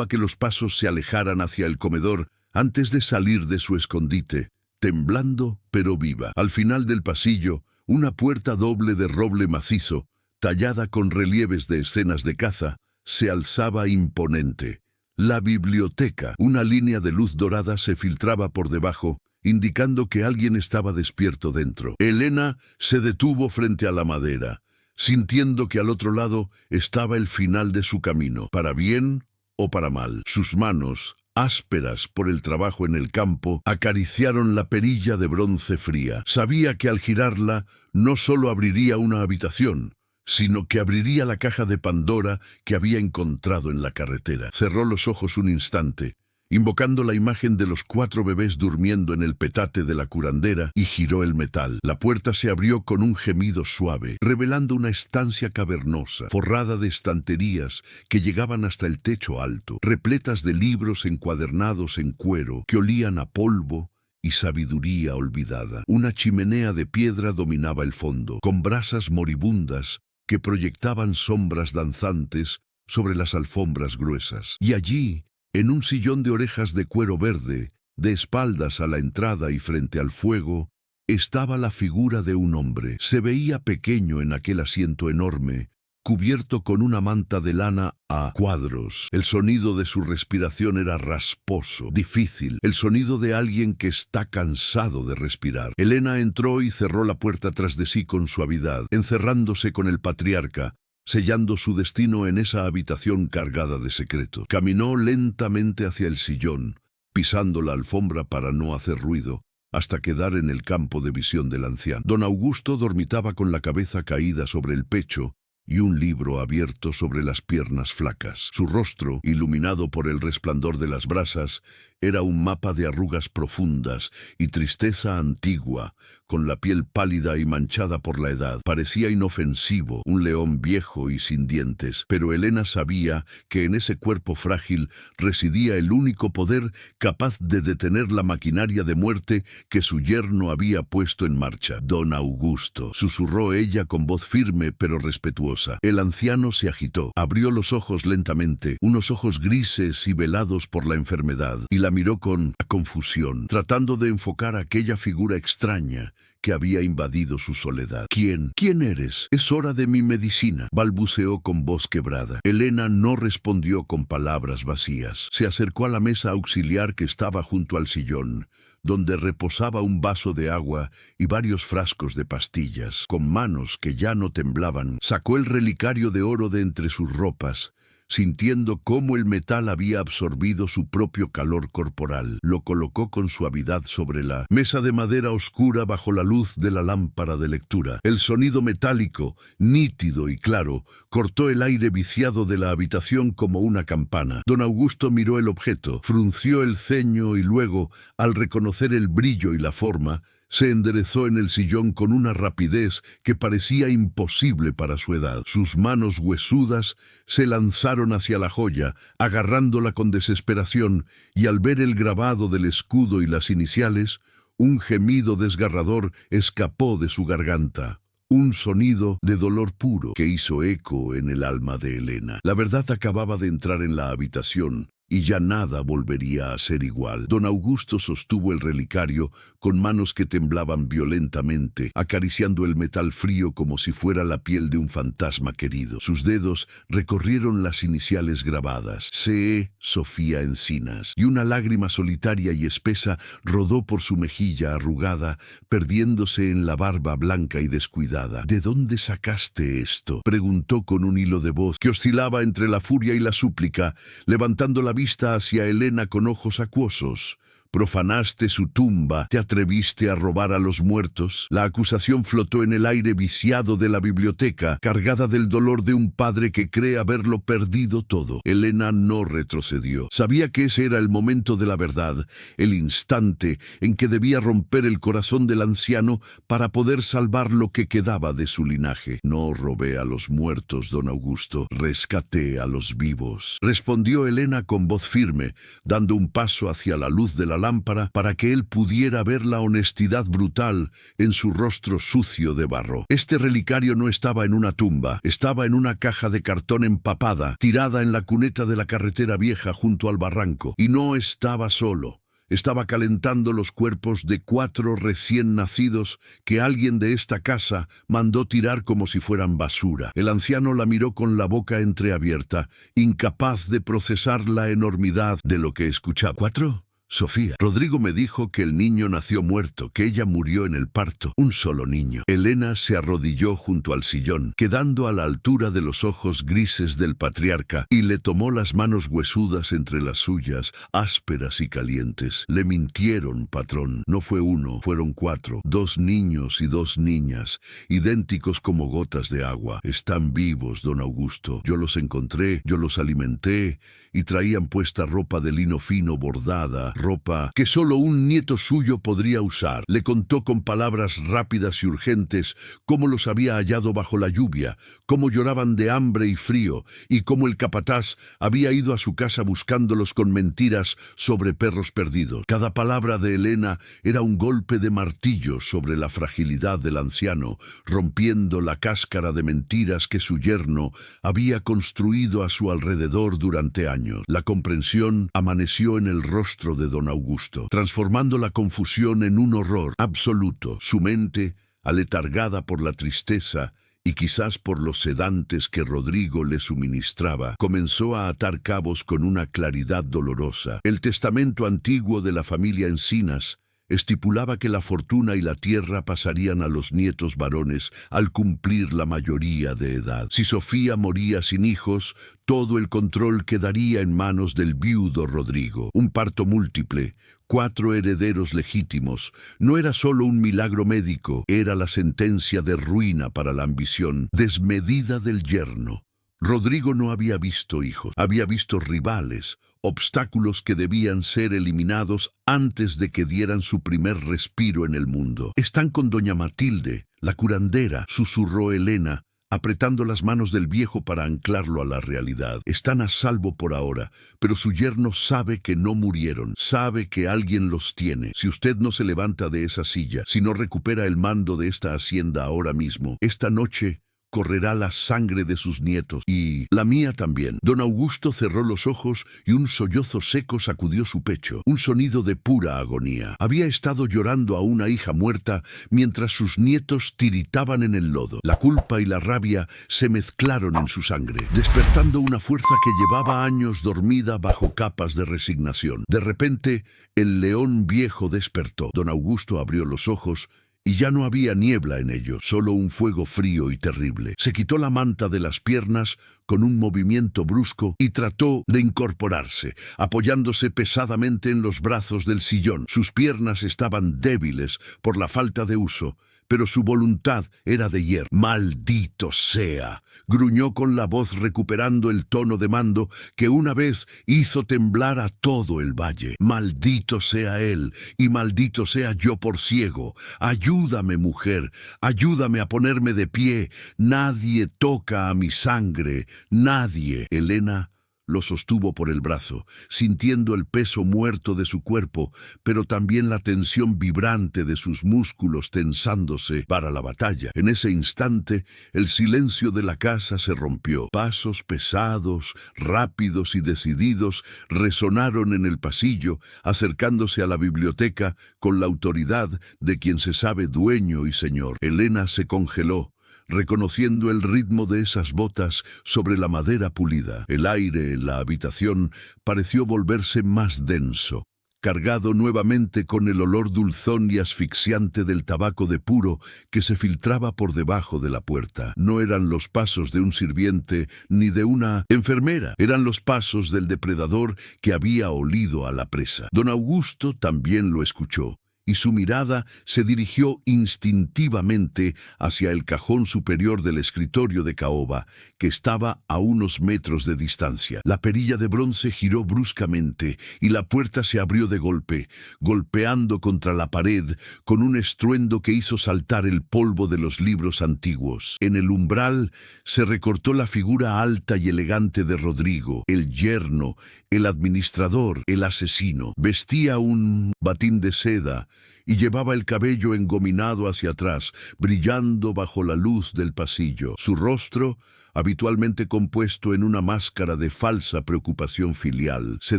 a que los pasos se alejaran hacia el comedor antes de salir de su escondite, temblando pero viva. Al final del pasillo, una puerta doble de roble macizo, tallada con relieves de escenas de caza, se alzaba imponente. La biblioteca. Una línea de luz dorada se filtraba por debajo, indicando que alguien estaba despierto dentro. Elena se detuvo frente a la madera, sintiendo que al otro lado estaba el final de su camino, para bien o para mal. Sus manos, ásperas por el trabajo en el campo, acariciaron la perilla de bronce fría. Sabía que al girarla no solo abriría una habitación, sino que abriría la caja de Pandora que había encontrado en la carretera. Cerró los ojos un instante, invocando la imagen de los 4 bebés durmiendo en el petate de la curandera, y giró el metal. La puerta se abrió con un gemido suave, revelando una estancia cavernosa, forrada de estanterías que llegaban hasta el techo alto, repletas de libros encuadernados en cuero que olían a polvo y sabiduría olvidada. Una chimenea de piedra dominaba el fondo, con brasas moribundas que proyectaban sombras danzantes sobre las alfombras gruesas. Y allí, en un sillón de orejas de cuero verde, de espaldas a la entrada y frente al fuego, estaba la figura de un hombre. Se veía pequeño en aquel asiento enorme, cubierto con una manta de lana a cuadros. El sonido de su respiración era rasposo, difícil, el sonido de alguien que está cansado de respirar. Elena entró y cerró la puerta tras de sí con suavidad, encerrándose con el patriarca, sellando su destino en esa habitación cargada de secretos. Caminó lentamente hacia el sillón, pisando la alfombra para no hacer ruido, hasta quedar en el campo de visión del anciano. Don Augusto dormitaba con la cabeza caída sobre el pecho y un libro abierto sobre las piernas flacas. Su rostro, iluminado por el resplandor de las brasas, era un mapa de arrugas profundas y tristeza antigua, con la piel pálida y manchada por la edad. Parecía inofensivo, un león viejo y sin dientes, pero Elena sabía que en ese cuerpo frágil residía el único poder capaz de detener la maquinaria de muerte que su yerno había puesto en marcha. Don Augusto, susurró ella con voz firme pero respetuosa. cosa. El anciano se agitó, abrió los ojos lentamente, unos ojos grises y velados por la enfermedad, y la miró con confusión, tratando de enfocar aquella figura extraña que había invadido su soledad. ¿Quién eres? Es hora de mi medicina, balbuceó con voz quebrada. Elena no respondió con palabras vacías. Se acercó a la mesa auxiliar que estaba junto al sillón, donde reposaba un vaso de agua y varios frascos de pastillas. Con manos que ya no temblaban, sacó el relicario de oro de entre sus ropas, sintiendo cómo el metal había absorbido su propio calor corporal. Lo colocó con suavidad sobre la mesa de madera oscura bajo la luz de la lámpara de lectura. El sonido metálico, nítido y claro, cortó el aire viciado de la habitación como una campana. Don Augusto miró el objeto, frunció el ceño y luego, al reconocer el brillo y la forma, se enderezó en el sillón con una rapidez que parecía imposible para su edad. Sus manos huesudas se lanzaron hacia la joya, agarrándola con desesperación, y al ver el grabado del escudo y las iniciales, un gemido desgarrador escapó de su garganta. Un sonido de dolor puro que hizo eco en el alma de Elena. La verdad acababa de entrar en la habitación, y ya nada volvería a ser igual. Don Augusto sostuvo el relicario con manos que temblaban violentamente, acariciando el metal frío como si fuera la piel de un fantasma querido. Sus dedos recorrieron las iniciales grabadas, C.E. Sofía Encinas, y una lágrima solitaria y espesa rodó por su mejilla arrugada, perdiéndose en la barba blanca y descuidada. ¿De dónde sacaste esto?, preguntó con un hilo de voz que oscilaba entre la furia y la súplica, levantando la vista hacia Elena con ojos acuosos. Profanaste su tumba, te atreviste a robar a los muertos. La acusación flotó en el aire viciado de la biblioteca, cargada del dolor de un padre que cree haberlo perdido todo. Elena no retrocedió. Sabía que ese era el momento de la verdad, el instante en que debía romper el corazón del anciano para poder salvar lo que quedaba de su linaje. No robé a los muertos, don Augusto, rescaté a los vivos, respondió Elena con voz firme, dando un paso hacia la luz de la lámpara para que él pudiera ver la honestidad brutal en su rostro sucio de barro. Este relicario no estaba en una tumba, estaba en una caja de cartón empapada, tirada en la cuneta de la carretera vieja junto al barranco. Y no estaba solo. Estaba calentando los cuerpos de 4 recién nacidos que alguien de esta casa mandó tirar como si fueran basura. El anciano la miró con la boca entreabierta, incapaz de procesar la enormidad de lo que escuchaba. ¿4? Sofía. Rodrigo me dijo que el niño nació muerto, que ella murió en el parto. Un solo niño. Elena se arrodilló junto al sillón, quedando a la altura de los ojos grises del patriarca, y le tomó las manos huesudas entre las suyas, ásperas y calientes. Le mintieron, patrón. No fue uno, fueron 4. 2 niños y 2 niñas, idénticos como gotas de agua. Están vivos, don Augusto. Yo los encontré, yo los alimenté, y traían puesta ropa de lino fino bordada, ropa que solo un nieto suyo podría usar. Le contó con palabras rápidas y urgentes cómo los había hallado bajo la lluvia, cómo lloraban de hambre y frío, y cómo el capataz había ido a su casa buscándolos con mentiras sobre perros perdidos. Cada palabra de Elena era un golpe de martillo sobre la fragilidad del anciano, rompiendo la cáscara de mentiras que su yerno había construido a su alrededor durante años. La comprensión amaneció en el rostro de don Augusto, transformando la confusión en un horror absoluto. Su mente, aletargada por la tristeza y quizás por los sedantes que Rodrigo le suministraba, comenzó a atar cabos con una claridad dolorosa. El testamento antiguo de la familia Encinas estipulaba que la fortuna y la tierra pasarían a los nietos varones al cumplir la mayoría de edad. Si Sofía moría sin hijos, todo el control quedaría en manos del viudo Rodrigo. Un parto múltiple, 4 herederos legítimos, no era solo un milagro médico, era la sentencia de ruina para la ambición desmedida del yerno. Rodrigo no había visto hijos, había visto rivales, obstáculos que debían ser eliminados antes de que dieran su primer respiro en el mundo. «Están con doña Matilde, la curandera», susurró Elena, apretando las manos del viejo para anclarlo a la realidad. «Están a salvo por ahora, pero su yerno sabe que no murieron, sabe que alguien los tiene. Si usted no se levanta de esa silla, si no recupera el mando de esta hacienda ahora mismo, esta noche correrá la sangre de sus nietos, y la mía también. Don Augusto cerró los ojos y un sollozo seco sacudió su pecho, un sonido de pura agonía. Había estado llorando a una hija muerta mientras sus nietos tiritaban en el lodo. La culpa y la rabia se mezclaron en su sangre, despertando una fuerza que llevaba años dormida bajo capas de resignación. De repente, el león viejo despertó. Don Augusto abrió los ojos y ya no había niebla en ellos, solo un fuego frío y terrible. Se quitó la manta de las piernas con un movimiento brusco y trató de incorporarse, apoyándose pesadamente en los brazos del sillón. Sus piernas estaban débiles por la falta de uso, pero su voluntad era de hierro. «¡Maldito sea!», gruñó con la voz recuperando el tono de mando que una vez hizo temblar a todo el valle. «¡Maldito sea él, y maldito sea yo por ciego! Ayúdame, mujer, ayúdame a ponerme de pie. Nadie toca a mi sangre, nadie». Elena lo sostuvo por el brazo, sintiendo el peso muerto de su cuerpo, pero también la tensión vibrante de sus músculos tensándose para la batalla. En ese instante, el silencio de la casa se rompió. Pasos pesados, rápidos y decididos resonaron en el pasillo, acercándose a la biblioteca con la autoridad de quien se sabe dueño y señor. Elena se congeló, reconociendo el ritmo de esas botas sobre la madera pulida. El aire en la habitación pareció volverse más denso, cargado nuevamente con el olor dulzón y asfixiante del tabaco de puro que se filtraba por debajo de la puerta. No eran los pasos de un sirviente ni de una enfermera, eran los pasos del depredador que había olido a la presa. Don Augusto también lo escuchó, y su mirada se dirigió instintivamente hacia el cajón superior del escritorio de caoba, que estaba a unos metros de distancia. La perilla de bronce giró bruscamente y la puerta se abrió de golpe, golpeando contra la pared con un estruendo que hizo saltar el polvo de los libros antiguos. En el umbral se recortó la figura alta y elegante de Rodrigo, el yerno, el administrador, el asesino. Vestía un batín de seda y llevaba el cabello engominado hacia atrás, brillando bajo la luz del pasillo. Su rostro, habitualmente compuesto en una máscara de falsa preocupación filial, se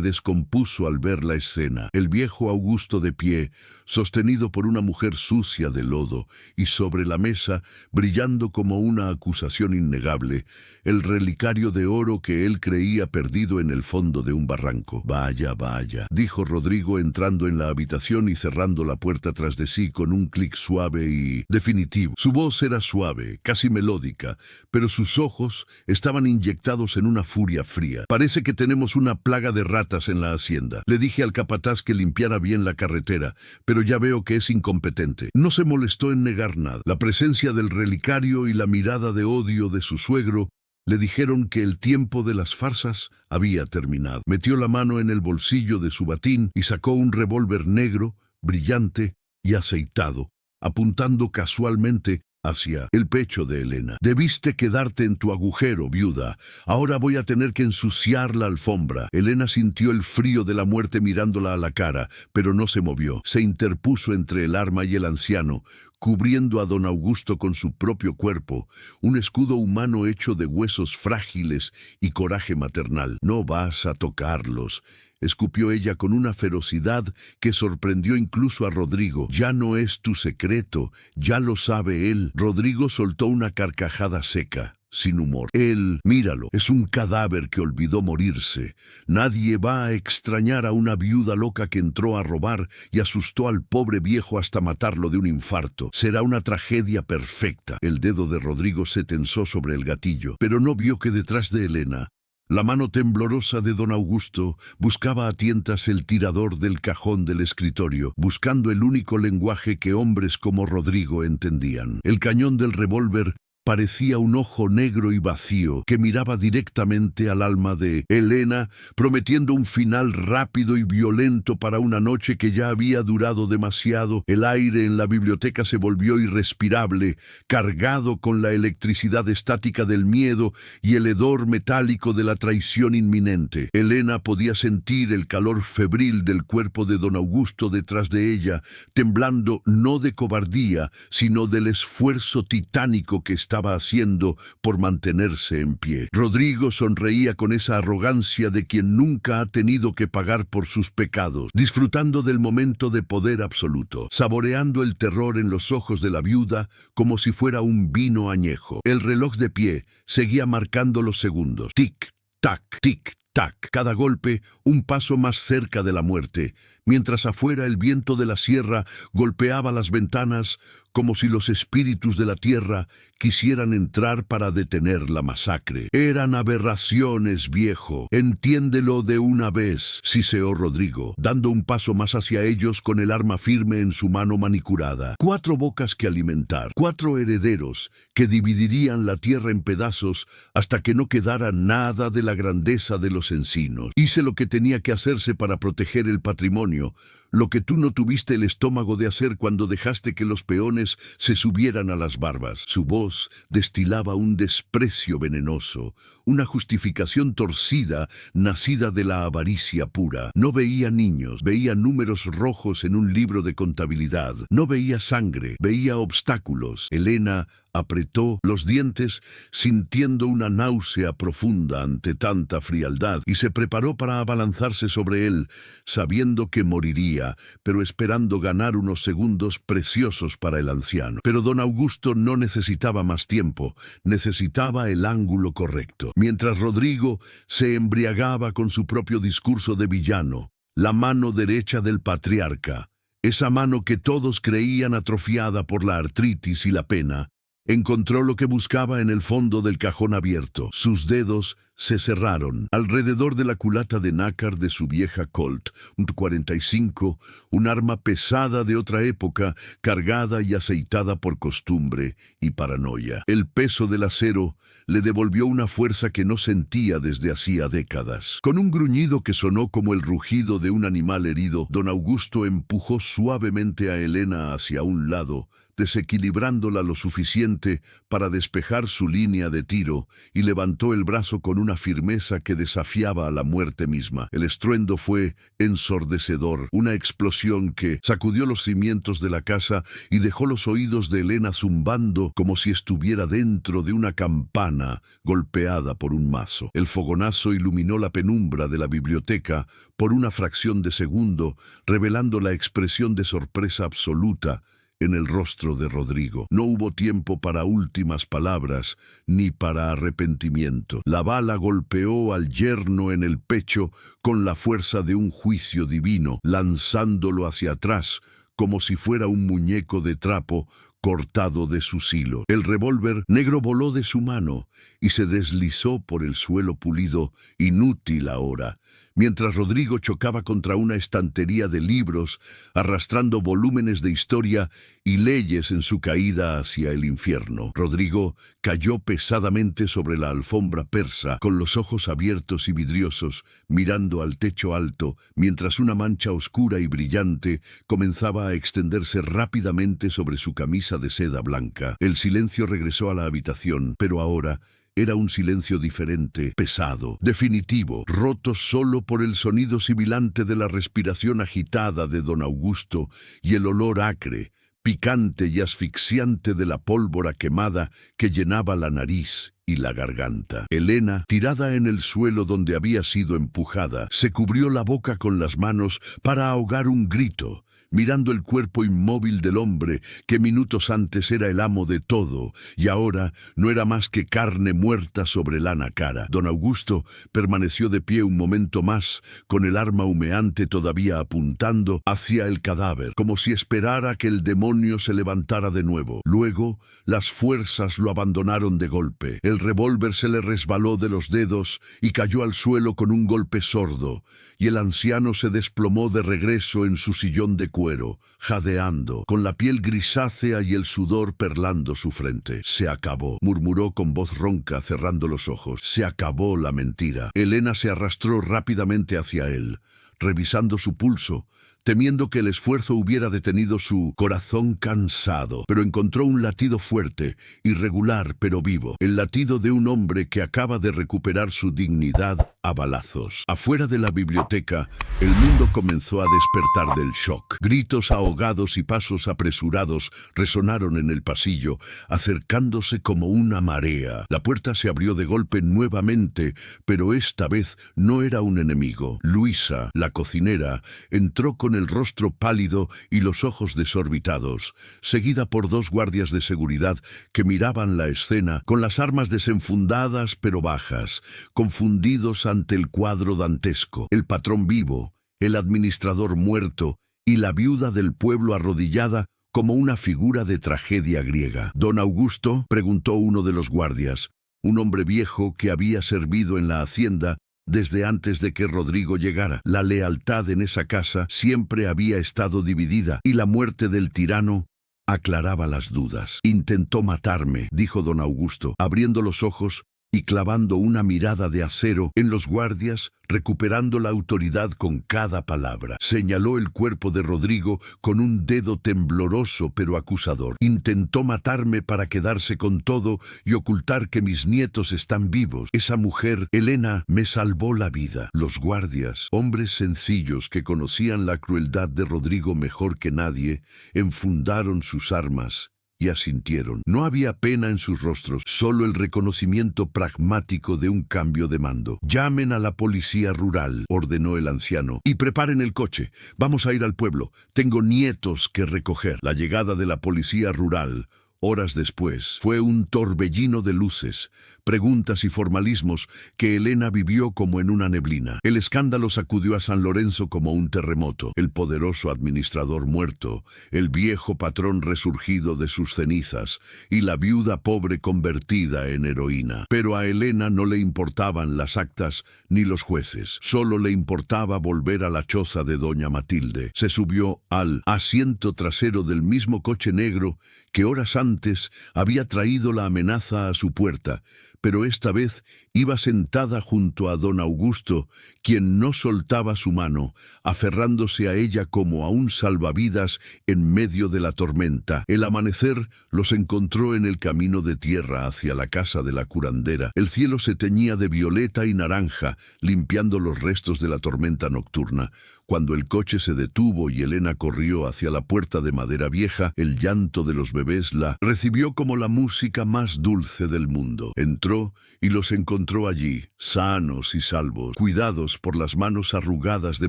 descompuso al ver la escena. El viejo Augusto de pie, sostenido por una mujer sucia de lodo, y sobre la mesa, brillando como una acusación innegable, el relicario de oro que él creía perdido en el fondo de un barranco. «Vaya, vaya», dijo Rodrigo entrando en la habitación y cerrando la puerta tras de sí con un clic suave y definitivo. Su voz era suave, casi melódica, pero sus ojos estaban inyectados en una furia fría. «Parece que tenemos una plaga de ratas en la hacienda. Le dije al capataz que limpiara bien la carretera, pero ya veo que es incompetente». No se molestó en negar nada. La presencia del relicario y la mirada de odio de su suegro le dijeron que el tiempo de las farsas había terminado. Metió la mano en el bolsillo de su batín y sacó un revólver negro, brillante y aceitado, apuntando casualmente hacia el pecho de Elena. «Debiste quedarte en tu agujero, viuda. Ahora voy a tener que ensuciar la alfombra». Elena sintió el frío de la muerte mirándola a la cara, pero no se movió. Se interpuso entre el arma y el anciano, cubriendo a don Augusto con su propio cuerpo, un escudo humano hecho de huesos frágiles y coraje maternal. «No vas a tocarlos», escupió ella con una ferocidad que sorprendió incluso a Rodrigo. «Ya no es tu secreto, ya lo sabe él». Rodrigo soltó una carcajada seca, sin humor. «Él, míralo, es un cadáver que olvidó morirse. Nadie va a extrañar a una viuda loca que entró a robar y asustó al pobre viejo hasta matarlo de un infarto. Será una tragedia perfecta». El dedo de Rodrigo se tensó sobre el gatillo, pero no vio que detrás de Elena, la mano temblorosa de don Augusto buscaba a tientas el tirador del cajón del escritorio, buscando el único lenguaje que hombres como Rodrigo entendían. El cañón del revólver parecía un ojo negro y vacío que miraba directamente al alma de Elena, prometiendo un final rápido y violento para una noche que ya había durado demasiado. El aire en la biblioteca se volvió irrespirable, cargado con la electricidad estática del miedo y el hedor metálico de la traición inminente. Elena podía sentir el calor febril del cuerpo de don Augusto detrás de ella, temblando no de cobardía, sino del esfuerzo titánico que estaba estaba haciendo por mantenerse en pie. Rodrigo sonreía con esa arrogancia de quien nunca ha tenido que pagar por sus pecados, disfrutando del momento de poder absoluto, saboreando el terror en los ojos de la viuda como si fuera un vino añejo. El reloj de pie seguía marcando los segundos. Tic-tac, tic-tac. Cada golpe un paso más cerca de la muerte, mientras afuera el viento de la sierra golpeaba las ventanas como si los espíritus de la tierra quisieran entrar para detener la masacre. Eran aberraciones, viejo. Entiéndelo de una vez, siseó Rodrigo, dando un paso más hacia ellos con el arma firme en su mano manicurada. 4 bocas que alimentar, 4 herederos que dividirían la tierra en pedazos hasta que no quedara nada de la grandeza de los encinos. Hice lo que tenía que hacerse para proteger el patrimonio, lo que tú no tuviste el estómago de hacer cuando dejaste que los peones se subieran a las barbas. Su voz destilaba un desprecio venenoso, una justificación torcida nacida de la avaricia pura. No veía niños, veía números rojos en un libro de contabilidad. No veía sangre, veía obstáculos. Elena apretó los dientes, sintiendo una náusea profunda ante tanta frialdad, y se preparó para abalanzarse sobre él, sabiendo que moriría, pero esperando ganar unos segundos preciosos para el anciano. Pero don Augusto no necesitaba más tiempo, necesitaba el ángulo correcto. Mientras Rodrigo se embriagaba con su propio discurso de villano, la mano derecha del patriarca, esa mano que todos creían atrofiada por la artritis y la pena, encontró lo que buscaba en el fondo del cajón abierto. Sus dedos se cerraron alrededor de la culata de nácar de su vieja Colt, un 45, un arma pesada de otra época, cargada y aceitada por costumbre y paranoia. El peso del acero le devolvió una fuerza que no sentía desde hacía décadas. Con un gruñido que sonó como el rugido de un animal herido, don Augusto empujó suavemente a Elena hacia un lado, desequilibrándola lo suficiente para despejar su línea de tiro, y levantó el brazo con una firmeza que desafiaba a la muerte misma. El estruendo fue ensordecedor, una explosión que sacudió los cimientos de la casa y dejó los oídos de Elena zumbando como si estuviera dentro de una campana golpeada por un mazo. El fogonazo iluminó la penumbra de la biblioteca por una fracción de segundo, revelando la expresión de sorpresa absoluta en el rostro de Rodrigo. No hubo tiempo para últimas palabras, ni para arrepentimiento. La bala golpeó al yerno en el pecho con la fuerza de un juicio divino, lanzándolo hacia atrás, como si fuera un muñeco de trapo cortado de sus hilos. El revólver negro voló de su mano y se deslizó por el suelo pulido, inútil ahora, mientras Rodrigo chocaba contra una estantería de libros, arrastrando volúmenes de historia y leyes en su caída hacia el infierno. Rodrigo cayó pesadamente sobre la alfombra persa, con los ojos abiertos y vidriosos, mirando al techo alto, mientras una mancha oscura y brillante comenzaba a extenderse rápidamente sobre su camisa de seda blanca. El silencio regresó a la habitación, pero ahora era un silencio diferente, pesado, definitivo, roto solo por el sonido sibilante de la respiración agitada de don Augusto y el olor acre, picante y asfixiante de la pólvora quemada que llenaba la nariz y la garganta. Elena, tirada en el suelo donde había sido empujada, se cubrió la boca con las manos para ahogar un grito, mirando el cuerpo inmóvil del hombre que minutos antes era el amo de todo y ahora no era más que carne muerta sobre lana cara. Don Augusto permaneció de pie un momento más, con el arma humeante todavía apuntando hacia el cadáver, como si esperara que el demonio se levantara de nuevo. Luego, las fuerzas lo abandonaron de golpe. El revólver se le resbaló de los dedos y cayó al suelo con un golpe sordo, y el anciano se desplomó de regreso en su sillón de cuero, jadeando, con la piel grisácea y el sudor perlando su frente. Se acabó, murmuró con voz ronca, cerrando los ojos. Se acabó la mentira. Elena se arrastró rápidamente hacia él, revisando su pulso, temiendo que el esfuerzo hubiera detenido su corazón cansado, pero encontró un latido fuerte, irregular pero vivo, el latido de un hombre que acaba de recuperar su dignidad a balazos. Afuera de la biblioteca, el mundo comenzó a despertar del shock. Gritos ahogados y pasos apresurados resonaron en el pasillo, acercándose como una marea. La puerta se abrió de golpe nuevamente, pero esta vez no era un enemigo. Luisa, la cocinera, entró con el rostro pálido y los ojos desorbitados, seguida por dos guardias de seguridad que miraban la escena con las armas desenfundadas pero bajas, confundidos ante el cuadro dantesco. El patrón vivo, el administrador muerto y la viuda del pueblo arrodillada como una figura de tragedia griega. «¿Don Augusto?», preguntó uno de los guardias, un hombre viejo que había servido en la hacienda desde antes de que Rodrigo llegara. La lealtad en esa casa siempre había estado dividida y la muerte del tirano aclaraba las dudas. «Intentó matarme», dijo don Augusto, abriendo los ojos y clavando una mirada de acero en los guardias, recuperando la autoridad con cada palabra. Señaló el cuerpo de Rodrigo con un dedo tembloroso pero acusador. «Intentó matarme para quedarse con todo y ocultar que mis nietos están vivos. Esa mujer, Elena, me salvó la vida». Los guardias, hombres sencillos que conocían la crueldad de Rodrigo mejor que nadie, enfundaron sus armas y asintieron. No había pena en sus rostros, solo el reconocimiento pragmático de un cambio de mando. «Llamen a la policía rural», ordenó el anciano, «y preparen el coche. Vamos a ir al pueblo. Tengo nietos que recoger». La llegada de la policía rural, horas después, fue un torbellino de luces, preguntas y formalismos que Elena vivió como en una neblina. El escándalo sacudió a San Lorenzo como un terremoto. El poderoso administrador muerto, el viejo patrón resurgido de sus cenizas y la viuda pobre convertida en heroína. Pero a Elena no le importaban las actas ni los jueces. Solo le importaba volver a la choza de doña Matilde. Se subió al asiento trasero del mismo coche negro que horas antes había traído la amenaza a su puerta, pero esta vez iba sentada junto a don Augusto, quien no soltaba su mano, aferrándose a ella como a un salvavidas en medio de la tormenta. El amanecer los encontró en el camino de tierra hacia la casa de la curandera. El cielo se teñía de violeta y naranja, limpiando los restos de la tormenta nocturna. Cuando el coche se detuvo y Elena corrió hacia la puerta de madera vieja, el llanto de los bebés la recibió como la música más dulce del mundo. Entró y los encontró allí, sanos y salvos, cuidados por las manos arrugadas de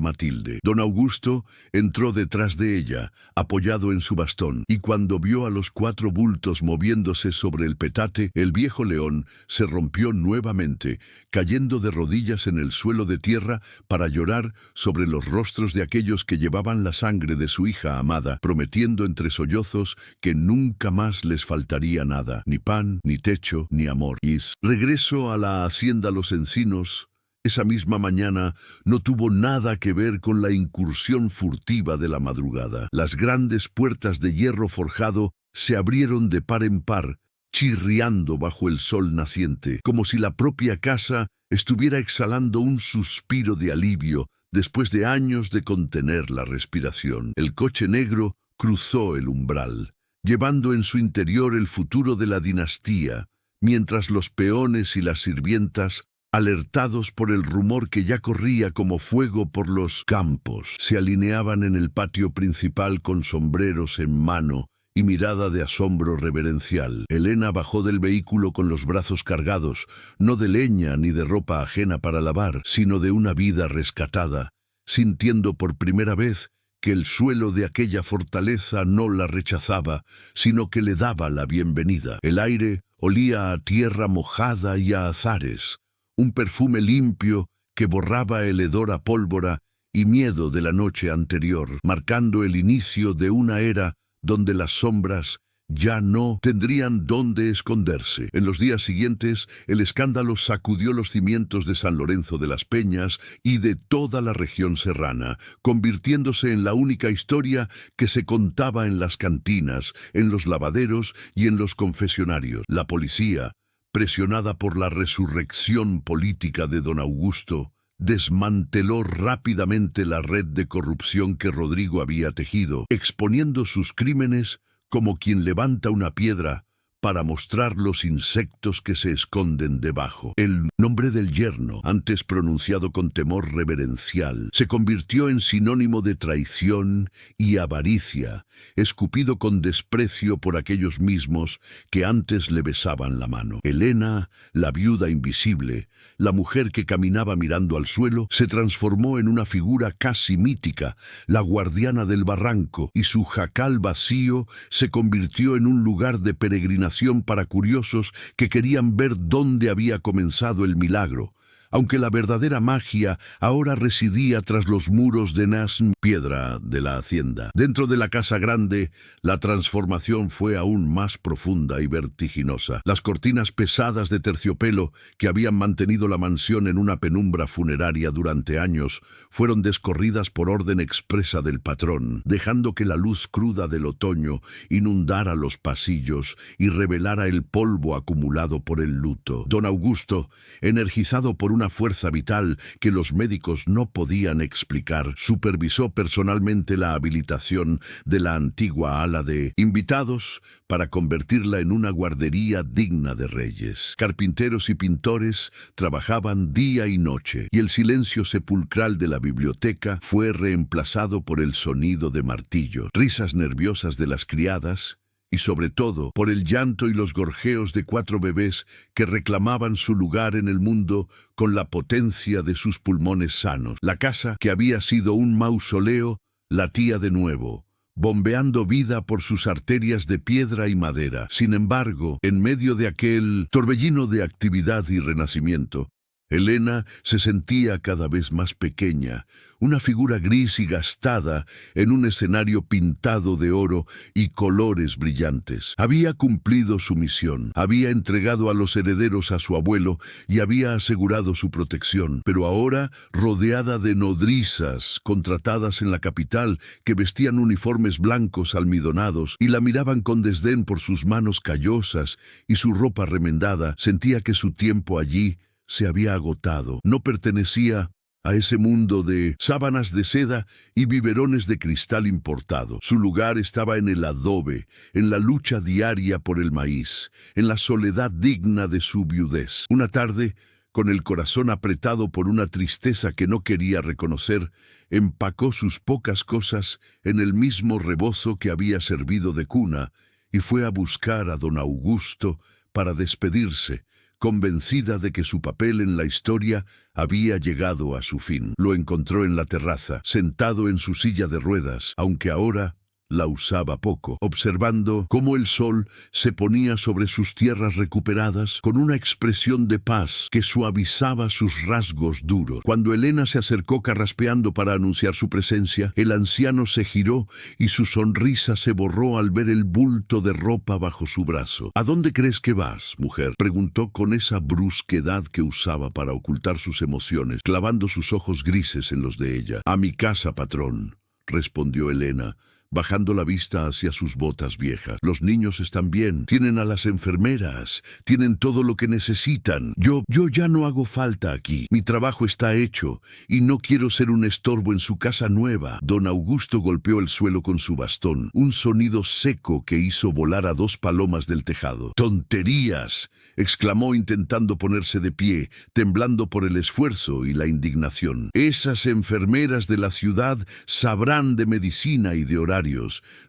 Matilde. Don Augusto entró detrás de ella, apoyado en su bastón, y cuando vio a los 4 bultos moviéndose sobre el petate, el viejo león se rompió nuevamente, cayendo de rodillas en el suelo de tierra para llorar sobre los rostros de aquellos que llevaban la sangre de su hija amada, prometiendo entre sollozos que nunca más les faltaría nada, ni pan, ni techo, ni amor. Y regreso a la hacienda Los Encinos. Esa misma mañana no tuvo nada que ver con la incursión furtiva de la madrugada. Las grandes puertas de hierro forjado se abrieron de par en par, chirriando bajo el sol naciente, como si la propia casa estuviera exhalando un suspiro de alivio después de años de contener la respiración. El coche negro cruzó el umbral, llevando en su interior el futuro de la dinastía, mientras los peones y las sirvientas, alertados por el rumor que ya corría como fuego por los campos, se alineaban en el patio principal con sombreros en mano y mirada de asombro reverencial. Elena bajó del vehículo con los brazos cargados, no de leña ni de ropa ajena para lavar, sino de una vida rescatada, sintiendo por primera vez que el suelo de aquella fortaleza no la rechazaba, sino que le daba la bienvenida. El aire olía a tierra mojada y a azares, un perfume limpio que borraba el hedor a pólvora y miedo de la noche anterior, marcando el inicio de una era donde las sombras ya no tendrían dónde esconderse. En los días siguientes, el escándalo sacudió los cimientos de San Lorenzo de las Peñas y de toda la región serrana, convirtiéndose en la única historia que se contaba en las cantinas, en los lavaderos y en los confesionarios. La policía, presionada por la resurrección política de don Augusto, desmanteló rápidamente la red de corrupción que Rodrigo había tejido, exponiendo sus crímenes como quien levanta una piedra para mostrar los insectos que se esconden debajo. El nombre del yerno, antes pronunciado con temor reverencial, se convirtió en sinónimo de traición y avaricia, escupido con desprecio por aquellos mismos que antes le besaban la mano. Helena, la viuda invisible, la mujer que caminaba mirando al suelo, se transformó en una figura casi mítica, la guardiana del barranco, y su jacal vacío se convirtió en un lugar de peregrinación para curiosos que querían ver dónde había comenzado el milagro, aunque la verdadera magia ahora residía tras los muros de Nasm, piedra de la hacienda. Dentro de la casa grande, la transformación fue aún más profunda y vertiginosa. Las cortinas pesadas de terciopelo que habían mantenido la mansión en una penumbra funeraria durante años fueron descorridas por orden expresa del patrón, dejando que la luz cruda del otoño inundara los pasillos y revelara el polvo acumulado por el luto. Don Augusto, energizado por una fuerza vital que los médicos no podían explicar, supervisó personalmente la habilitación de la antigua ala de invitados para convertirla en una guardería digna de reyes. Carpinteros y pintores trabajaban día y noche, y el silencio sepulcral de la biblioteca fue reemplazado por el sonido de martillo, risas nerviosas de las criadas, y sobre todo por el llanto y los gorjeos de 4 bebés que reclamaban su lugar en el mundo con la potencia de sus pulmones sanos. La casa, que había sido un mausoleo, latía de nuevo, bombeando vida por sus arterias de piedra y madera. Sin embargo, en medio de aquel torbellino de actividad y renacimiento, Helena se sentía cada vez más pequeña, una figura gris y gastada en un escenario pintado de oro y colores brillantes. Había cumplido su misión, había entregado a los herederos a su abuelo y había asegurado su protección, pero ahora, rodeada de nodrizas contratadas en la capital que vestían uniformes blancos almidonados y la miraban con desdén por sus manos callosas y su ropa remendada, sentía que su tiempo allí se había agotado. No pertenecía a ese mundo de sábanas de seda y biberones de cristal importado. Su lugar estaba en el adobe, en la lucha diaria por el maíz, en la soledad digna de su viudez. Una tarde, con el corazón apretado por una tristeza que no quería reconocer, empacó sus pocas cosas en el mismo rebozo que había servido de cuna y fue a buscar a don Augusto para despedirse, convencida de que su papel en la historia había llegado a su fin. Lo encontró en la terraza, sentado en su silla de ruedas, aunque ahora la usaba poco, observando cómo el sol se ponía sobre sus tierras recuperadas con una expresión de paz que suavizaba sus rasgos duros. Cuando Helena se acercó carraspeando para anunciar su presencia, el anciano se giró y su sonrisa se borró al ver el bulto de ropa bajo su brazo. «¿A dónde crees que vas, mujer?», preguntó con esa brusquedad que usaba para ocultar sus emociones, clavando sus ojos grises en los de ella. «A mi casa, patrón», respondió Helena, bajando la vista hacia sus botas viejas. «Los niños están bien, tienen a las enfermeras, tienen todo lo que necesitan. Yo ya no hago falta aquí. Mi trabajo está hecho y no quiero ser un estorbo en su casa nueva». Don Augusto golpeó el suelo con su bastón, un sonido seco que hizo volar a 2 palomas del tejado. «¡Tonterías!», exclamó intentando ponerse de pie, temblando por el esfuerzo y la indignación. «Esas enfermeras de la ciudad sabrán de medicina y de horarios,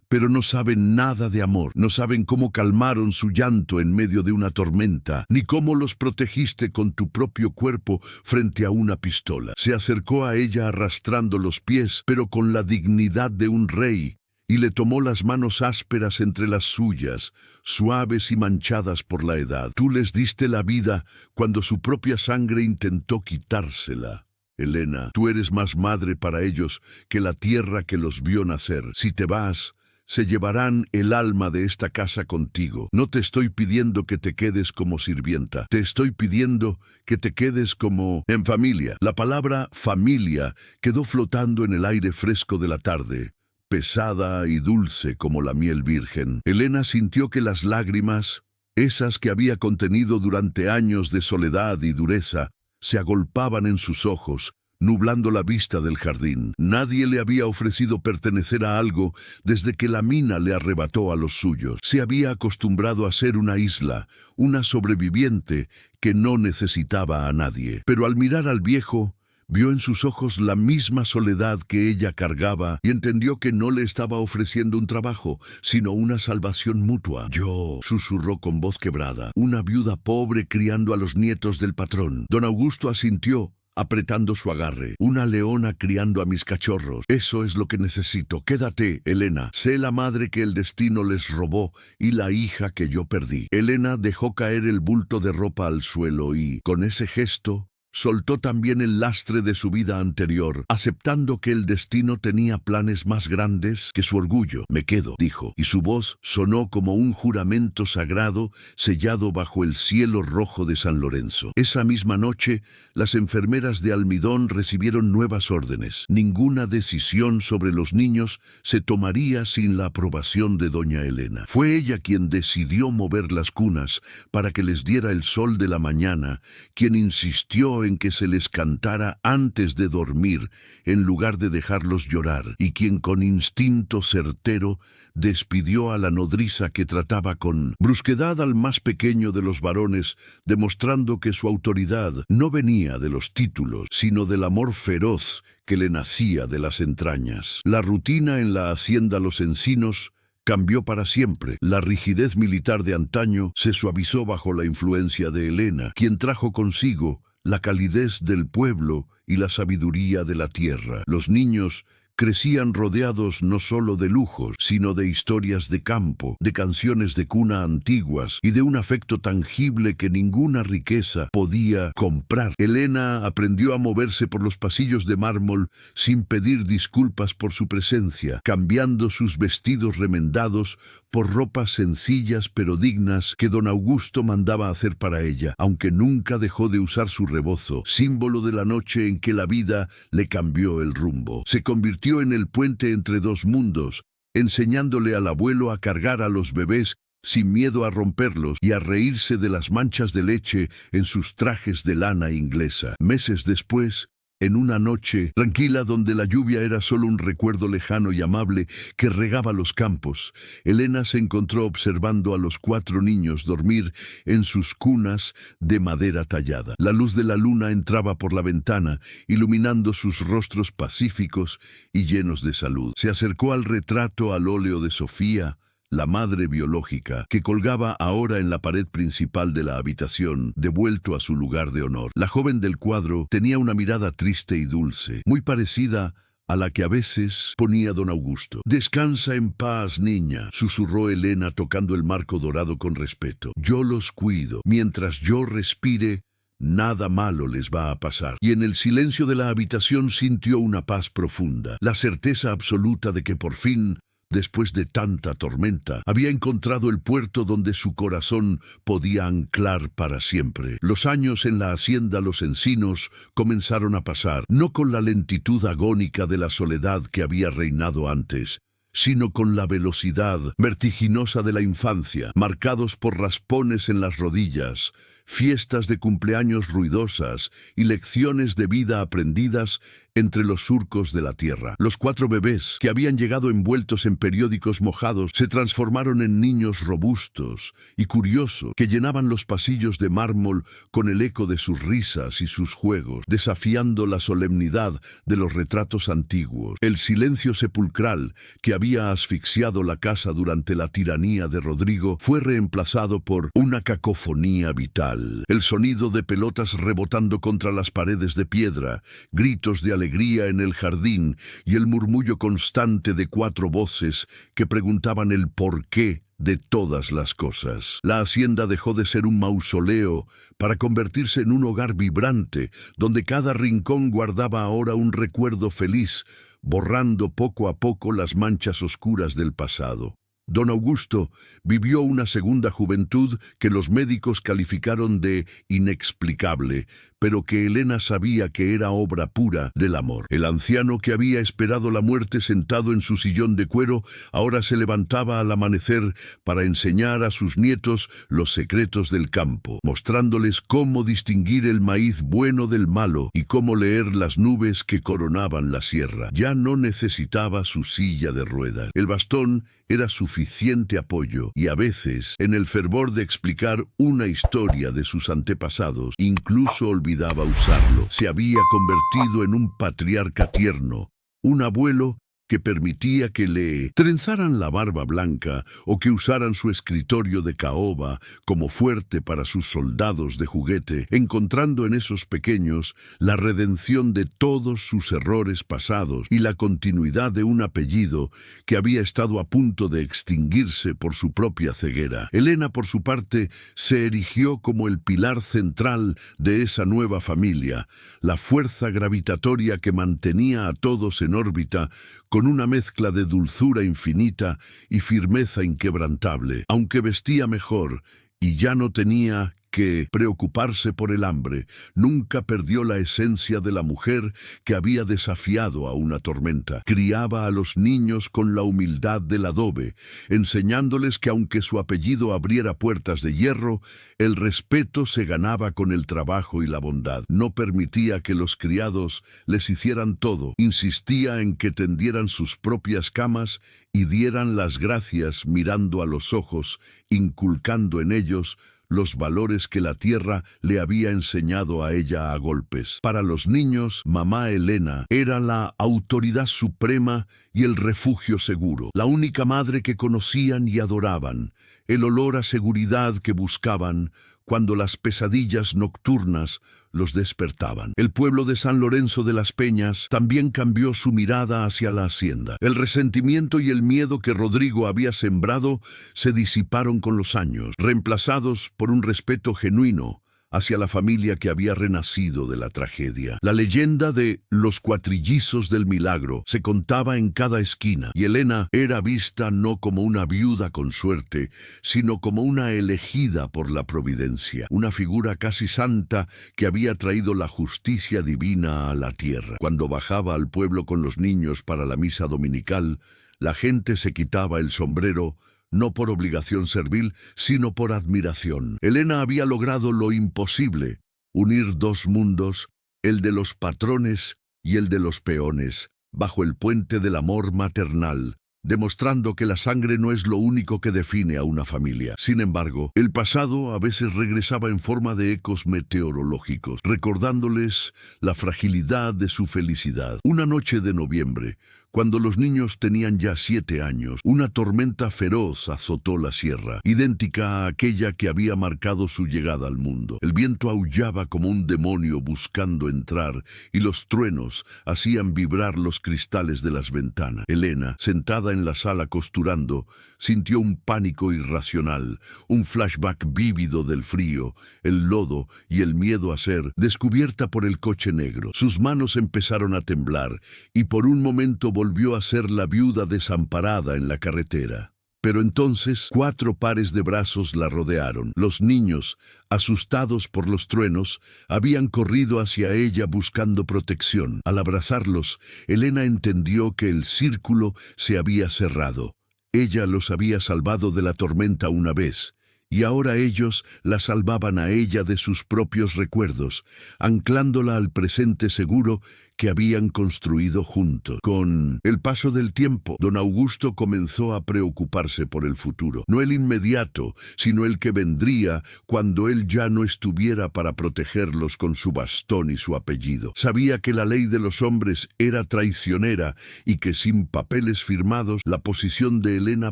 pero no saben nada de amor, no saben cómo calmaron su llanto en medio de una tormenta, ni cómo los protegiste con tu propio cuerpo frente a una pistola». Se acercó a ella arrastrando los pies, pero con la dignidad de un rey, y le tomó las manos ásperas entre las suyas, suaves y manchadas por la edad. «Tú les diste la vida cuando su propia sangre intentó quitársela. Helena, tú eres más madre para ellos que la tierra que los vio nacer. Si te vas, se llevarán el alma de esta casa contigo. No te estoy pidiendo que te quedes como sirvienta, te estoy pidiendo que te quedes como en familia». La palabra familia quedó flotando en el aire fresco de la tarde, pesada y dulce como la miel virgen. Helena sintió que las lágrimas, esas que había contenido durante años de soledad y dureza, se agolpaban en sus ojos, nublando la vista del jardín. Nadie le había ofrecido pertenecer a algo desde que la mina le arrebató a los suyos. Se había acostumbrado a ser una isla, una sobreviviente que no necesitaba a nadie. Pero al mirar al viejo, vio en sus ojos la misma soledad que ella cargaba y entendió que no le estaba ofreciendo un trabajo, sino una salvación mutua. «Yo», susurró con voz quebrada, «una viuda pobre criando a los nietos del patrón». Don Augusto asintió, apretando su agarre. «Una leona criando a mis cachorros. Eso es lo que necesito. Quédate, Elena. Sé la madre que el destino les robó y la hija que yo perdí». Elena dejó caer el bulto de ropa al suelo y, con ese gesto, soltó también el lastre de su vida anterior, aceptando que el destino tenía planes más grandes que su orgullo. «Me quedo», dijo, y su voz sonó como un juramento sagrado sellado bajo el cielo rojo de San Lorenzo. Esa misma noche, las enfermeras de Almidón recibieron nuevas órdenes. Ninguna decisión sobre los niños se tomaría sin la aprobación de doña Elena. Fue ella quien decidió mover las cunas para que les diera el sol de la mañana, quien insistió en que se les cantara antes de dormir en lugar de dejarlos llorar, y quien con instinto certero despidió a la nodriza que trataba con brusquedad al más pequeño de los varones, demostrando que su autoridad no venía de los títulos, sino del amor feroz que le nacía de las entrañas. La rutina en la hacienda Los Encinos cambió para siempre. La rigidez militar de antaño se suavizó bajo la influencia de Elena, quien trajo consigo la calidez del pueblo y la sabiduría de la tierra. Los niños crecían rodeados no solo de lujos, sino de historias de campo, de canciones de cuna antiguas y de un afecto tangible que ninguna riqueza podía comprar. Elena aprendió a moverse por los pasillos de mármol sin pedir disculpas por su presencia, cambiando sus vestidos remendados por ropas sencillas pero dignas que don Augusto mandaba hacer para ella, aunque nunca dejó de usar su rebozo, símbolo de la noche en que la vida le cambió el rumbo. Se convirtió en el puente entre dos mundos, enseñándole al abuelo a cargar a los bebés sin miedo a romperlos y a reírse de las manchas de leche en sus trajes de lana inglesa. Meses después, en una noche tranquila donde la lluvia era solo un recuerdo lejano y amable que regaba los campos, Elena se encontró observando a los 4 niños dormir en sus cunas de madera tallada. La luz de la luna entraba por la ventana, iluminando sus rostros pacíficos y llenos de salud. Se acercó al retrato al óleo de Sofía, la madre biológica, que colgaba ahora en la pared principal de la habitación, devuelto a su lugar de honor. La joven del cuadro tenía una mirada triste y dulce, muy parecida a la que a veces ponía don Augusto. «Descansa en paz, niña», susurró Elena tocando el marco dorado con respeto. «Yo los cuido. Mientras yo respire, nada malo les va a pasar». Y en el silencio de la habitación sintió una paz profunda, la certeza absoluta de que por fin, después de tanta tormenta, había encontrado el puerto donde su corazón podía anclar para siempre. Los años en la hacienda Los Encinos comenzaron a pasar, no con la lentitud agónica de la soledad que había reinado antes, sino con la velocidad vertiginosa de la infancia, marcados por raspones en las rodillas, fiestas de cumpleaños ruidosas y lecciones de vida aprendidas entre los surcos de la tierra. Los 4 bebés, que habían llegado envueltos en periódicos mojados, se transformaron en niños robustos y curiosos que llenaban los pasillos de mármol con el eco de sus risas y sus juegos, desafiando la solemnidad de los retratos antiguos. El silencio sepulcral que había asfixiado la casa durante la tiranía de Rodrigo fue reemplazado por una cacofonía vital. El sonido de pelotas rebotando contra las paredes de piedra, gritos de alegría en el jardín y el murmullo constante de 4 voces que preguntaban el porqué de todas las cosas. La hacienda dejó de ser un mausoleo para convertirse en un hogar vibrante, donde cada rincón guardaba ahora un recuerdo feliz, borrando poco a poco las manchas oscuras del pasado. Don Augusto vivió una segunda juventud que los médicos calificaron de inexplicable, pero que Elena sabía que era obra pura del amor. El anciano que había esperado la muerte sentado en su sillón de cuero, ahora se levantaba al amanecer para enseñar a sus nietos los secretos del campo, mostrándoles cómo distinguir el maíz bueno del malo y cómo leer las nubes que coronaban la sierra. Ya no necesitaba su silla de ruedas. El bastón era suficiente apoyo y a veces, en el fervor de explicar una historia de sus antepasados, incluso olvidaba usarlo. Se había convertido en un patriarca tierno, un abuelo que permitía que le trenzaran la barba blanca o que usaran su escritorio de caoba como fuerte para sus soldados de juguete, encontrando en esos pequeños la redención de todos sus errores pasados y la continuidad de un apellido que había estado a punto de extinguirse por su propia ceguera. Elena, por su parte, se erigió como el pilar central de esa nueva familia, la fuerza gravitatoria que mantenía a todos en órbita con una mezcla de dulzura infinita y firmeza inquebrantable. Aunque vestía mejor y ya no tenía que preocuparse por el hambre, nunca perdió la esencia de la mujer que había desafiado a una tormenta. Criaba a los niños con la humildad del adobe, enseñándoles que aunque su apellido abriera puertas de hierro, el respeto se ganaba con el trabajo y la bondad. No permitía que los criados les hicieran todo, insistía en que tendieran sus propias camas y dieran las gracias mirando a los ojos, inculcando en ellos los valores que la tierra le había enseñado a ella a golpes. Para los niños, mamá Elena era la autoridad suprema y el refugio seguro, la única madre que conocían y adoraban, el olor a seguridad que buscaban cuando las pesadillas nocturnas los despertaban. El pueblo de San Lorenzo de las Peñas también cambió su mirada hacia la hacienda. El resentimiento y el miedo que Rodrigo había sembrado se disiparon con los años, reemplazados por un respeto genuino hacia la familia que había renacido de la tragedia. La leyenda de los cuatrillizos del milagro se contaba en cada esquina, y Elena era vista no como una viuda con suerte, sino como una elegida por la providencia, una figura casi santa que había traído la justicia divina a la tierra. Cuando bajaba al pueblo con los niños para la misa dominical, la gente se quitaba el sombrero, no por obligación servil, sino por admiración. Elena había logrado lo imposible, unir dos mundos, el de los patrones y el de los peones, bajo el puente del amor maternal, demostrando que la sangre no es lo único que define a una familia. Sin embargo, el pasado a veces regresaba en forma de ecos meteorológicos, recordándoles la fragilidad de su felicidad. Una noche de noviembre, cuando los niños tenían ya 7 años, una tormenta feroz azotó la sierra, idéntica a aquella que había marcado su llegada al mundo. El viento aullaba como un demonio buscando entrar, y los truenos hacían vibrar los cristales de las ventanas. Elena, sentada en la sala costurando, sintió un pánico irracional, un flashback vívido del frío, el lodo y el miedo a ser descubierta por el coche negro. Sus manos empezaron a temblar, y por un momento volvió a ser la viuda desamparada en la carretera. Pero entonces 4 pares de brazos la rodearon. Los niños, asustados por los truenos, habían corrido hacia ella buscando protección. Al abrazarlos, Elena entendió que el círculo se había cerrado. Ella los había salvado de la tormenta una vez, y ahora ellos la salvaban a ella de sus propios recuerdos, anclándola al presente seguro que habían construido juntos. Con el paso del tiempo, don Augusto comenzó a preocuparse por el futuro, no el inmediato, sino el que vendría cuando él ya no estuviera para protegerlos con su bastón y su apellido. Sabía que la ley de los hombres era traicionera y que sin papeles firmados la posición de Elena